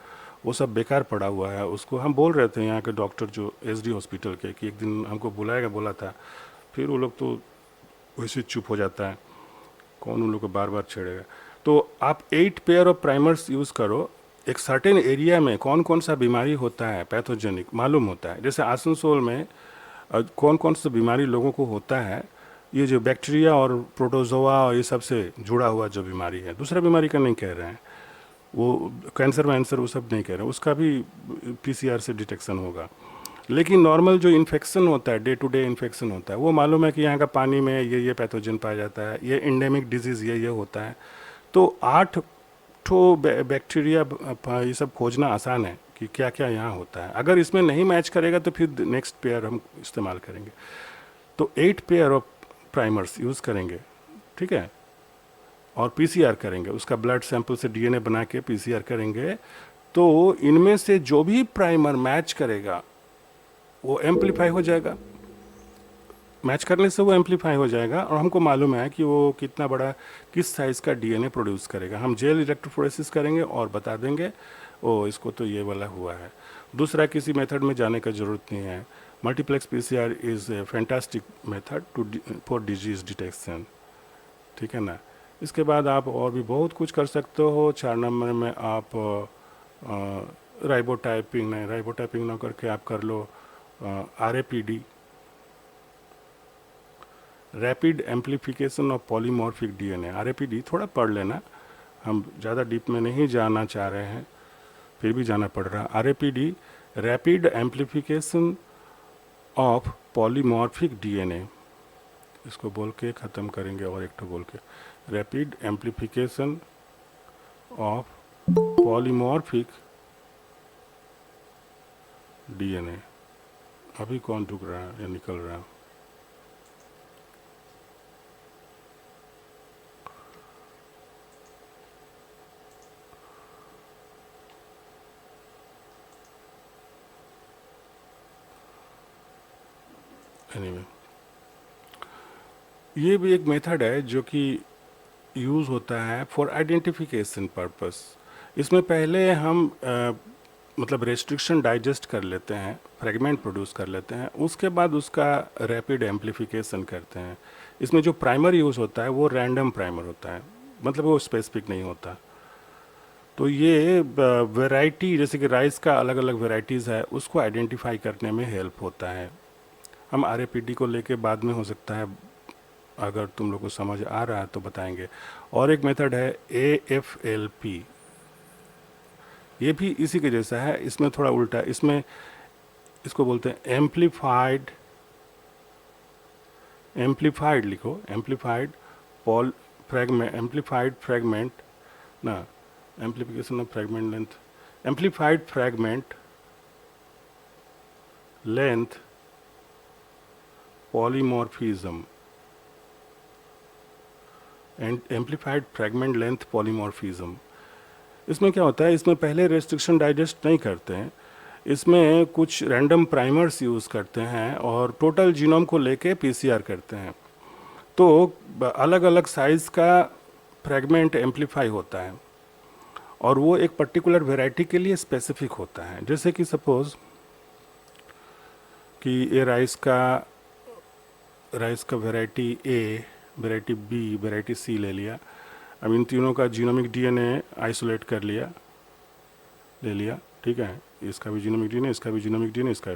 वो सब बेकार पड़ा हुआ है। उसको हम बोल रहे थे यहाँ के डॉक्टर जो एसडी हॉस्पिटल के, कि एक दिन हमको बुलाएगा बोला था, फिर वो लोग तो वैसे चुप हो जाता है, कौन उन लोग को बार बार छेड़ेगा। तो आप 8 पेयर ऑफ प्राइमर्स यूज़ करो। एक सर्टेन एरिया में कौन कौन सा बीमारी होता है पैथोजेनिक मालूम होता है। जैसे आसनसोल में कौन कौन सा बीमारी लोगों को होता है, ये जो बैक्टीरिया और प्रोटोजोआ और ये सब से जुड़ा हुआ जो बीमारी है, दूसरा बीमारी का नहीं कह रहे हैं, वो कैंसर वैंसर वो सब नहीं कह रहे हैं, उसका भी पीसीआर से डिटेक्शन होगा। लेकिन नॉर्मल जो इन्फेक्शन होता है, डे टू डे इन्फेक्शन होता है, वो मालूम है कि यहाँ का पानी में ये पैथोजन पाया जाता है, ये इंडेमिक डिजीज़ ये होता है। तो 8 ठो बैक्टीरिया ये सब खोजना आसान है कि क्या क्या यहाँ होता है। अगर इसमें नहीं मैच करेगा तो फिर नेक्स्ट पेयर हम इस्तेमाल करेंगे। तो 8 पेयर ऑफ प्राइमर्स यूज़ करेंगे, ठीक है, और पीसीआर करेंगे, उसका ब्लड सैंपल से डीएनए बना के पीसीआर करेंगे। तो इनमें से जो भी प्राइमर मैच करेगा वो एम्पलीफाई हो जाएगा, मैच करने से वो एम्पलीफाई हो जाएगा, और हमको मालूम है कि वो कितना बड़ा किस साइज़ का डीएनए प्रोड्यूस करेगा। हम जेल इलेक्ट्रोफोरेसिस करेंगे और बता देंगे ओ इसको तो ये वाला हुआ है। दूसरा किसी मेथड में जाने का ज़रूरत नहीं है। Multiplex PCR is a fantastic method for disease detection, ठीक है ना। इसके बाद आप और भी बहुत कुछ कर सकते हो। 4 नंबर में आप राइबोटाइपिंग ना करके आप कर लो RAPD, rapid amplification of polymorphic DNA. RAPD थोड़ा पढ़ लेना, हम ज़्यादा डीप में नहीं जाना चाह रहे हैं, फिर भी जाना पड़ रहा। RAPD rapid amplification of polymorphic DNA, इसको बोल के ख़त्म करेंगे और एक तो बोल के, rapid amplification of polymorphic DNA. अभी कौन ढुक रहा है या निकल रहा है? एनीवे, ये भी एक मेथड है जो कि यूज़ होता है फॉर आइडेंटिफिकेशन पर्पस। इसमें पहले हम मतलब रेस्ट्रिक्शन डाइजेस्ट कर लेते हैं, फ्रेगमेंट प्रोड्यूस कर लेते हैं, उसके बाद उसका रैपिड एम्पलीफिकेशन करते हैं। इसमें जो प्राइमर यूज़ होता है वो रैंडम प्राइमर होता है, मतलब वो स्पेसिफिक नहीं होता। तो ये वैरायटी, जैसे कि राइस का अलग अलग वैरायटीज़ है, उसको आइडेंटिफाई करने में हेल्प होता है। हम RAPD को लेके बाद में हो सकता है अगर तुम लोग को समझ आ रहा है तो बताएंगे। और एक मेथड है AFLP, ये भी इसी के जैसा है, इसमें थोड़ा उल्टा है। इसमें इसको बोलते हैं एम्प्लीफाइड लिखो, amplified poll fragment, amplified fragment ना, amplification of fragment length, amplified fragment length polymorphism, amplified fragment length polymorphism. इसमें क्या होता है, इसमें पहले रेस्ट्रिक्शन डाइजेस्ट नहीं करते हैं, इसमें कुछ रैंडम प्राइमर्स यूज़ करते हैं और टोटल जीनोम को लेके PCR करते हैं। तो अलग अलग साइज़ का फ्रैगमेंट एम्प्लीफाई होता है और वो एक पर्टिकुलर वैरायटी के लिए स्पेसिफिक होता है। जैसे कि सपोज़ कि ये राइस का variety A, variety B, variety C ले लिया। अब इन तीनों का जीनोमिक DNA आइसोलेट कर लिया, ले लिया, ठीक है, इसका भी जीनोमिक DNA, इसका भी जीनोमिक DNA, इसका।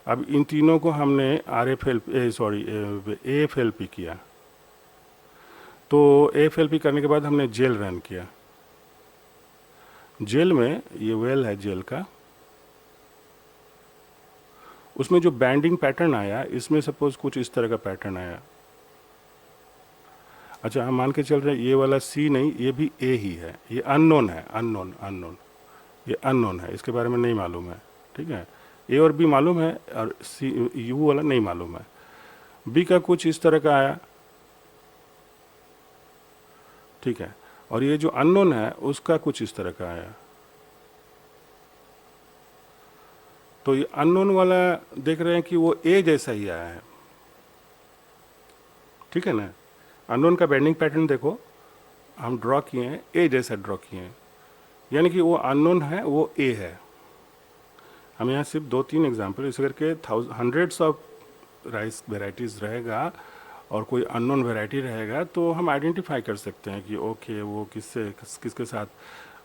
अब इन तीनों को हमने AFLP किया। तो AFLP करने के बाद हमने जेल रन किया। जेल में ये वेल है जेल का, उसमें जो बैंडिंग पैटर्न आया, इसमें सपोज कुछ इस तरह का पैटर्न आया। अच्छा, हम मान के चल रहे हैं ये वाला C नहीं, ये भी A ही है, ये अननोन है, अननोन, ये अननोन है, इसके बारे में नहीं मालूम है, ठीक है। A और B मालूम है और U वाला नहीं मालूम है। B का कुछ इस तरह का आया, ठीक है, और ये जो अननोन है उसका कुछ इस तरह का आया। तो ये अननोन वाला देख रहे हैं कि वो A जैसा ही आया है, ठीक है ना। अननोन का बैंडिंग पैटर्न देखो, हम ड्रॉ किए हैं, A जैसा ड्रॉ किए हैं, यानी कि वो अननोन है, वो A है। हम यहाँ सिर्फ 2-3 एग्जाम्पल, इस करके हंड्रेड्स ऑफ राइस वेराइटीज़ रहेगा और कोई अननोन वैरायटी रहेगा, तो हम आइडेंटिफाई कर सकते हैं कि ओके वो किसके साथ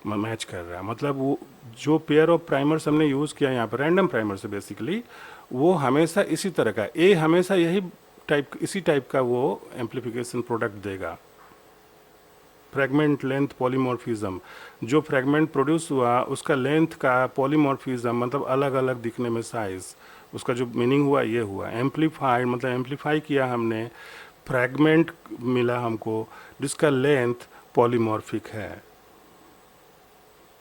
मैच कर रहा है। मतलब वो जो पेयर ऑफ प्राइमर्स हमने यूज़ किया यहाँ पर, रैंडम प्राइमर से बेसिकली, वो हमेशा इसी तरह का, A हमेशा इसी टाइप का वो एम्प्लीफिकेशन प्रोडक्ट देगा। फ्रैगमेंट लेंथ पॉलीमॉर्फिज्म, जो फ्रैगमेंट प्रोड्यूस हुआ उसका लेंथ का पॉलीमॉर्फिज्म, मतलब अलग अलग दिखने में साइज, उसका जो मीनिंग हुआ ये हुआ। एम्प्लीफाइड मतलब एम्प्लीफाई किया हमने, फ्रैगमेंट मिला हमको जिसका लेंथ पॉलीमॉर्फिक है,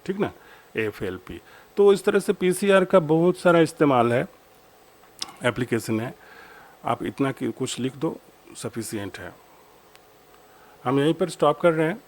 ठीक ना, AFLP। तो इस तरह से PCR का बहुत सारा इस्तेमाल है, एप्लीकेशन है। आप इतना कि कुछ लिख दो, सफिशिएंट है। हम यहीं पर स्टॉप कर रहे हैं।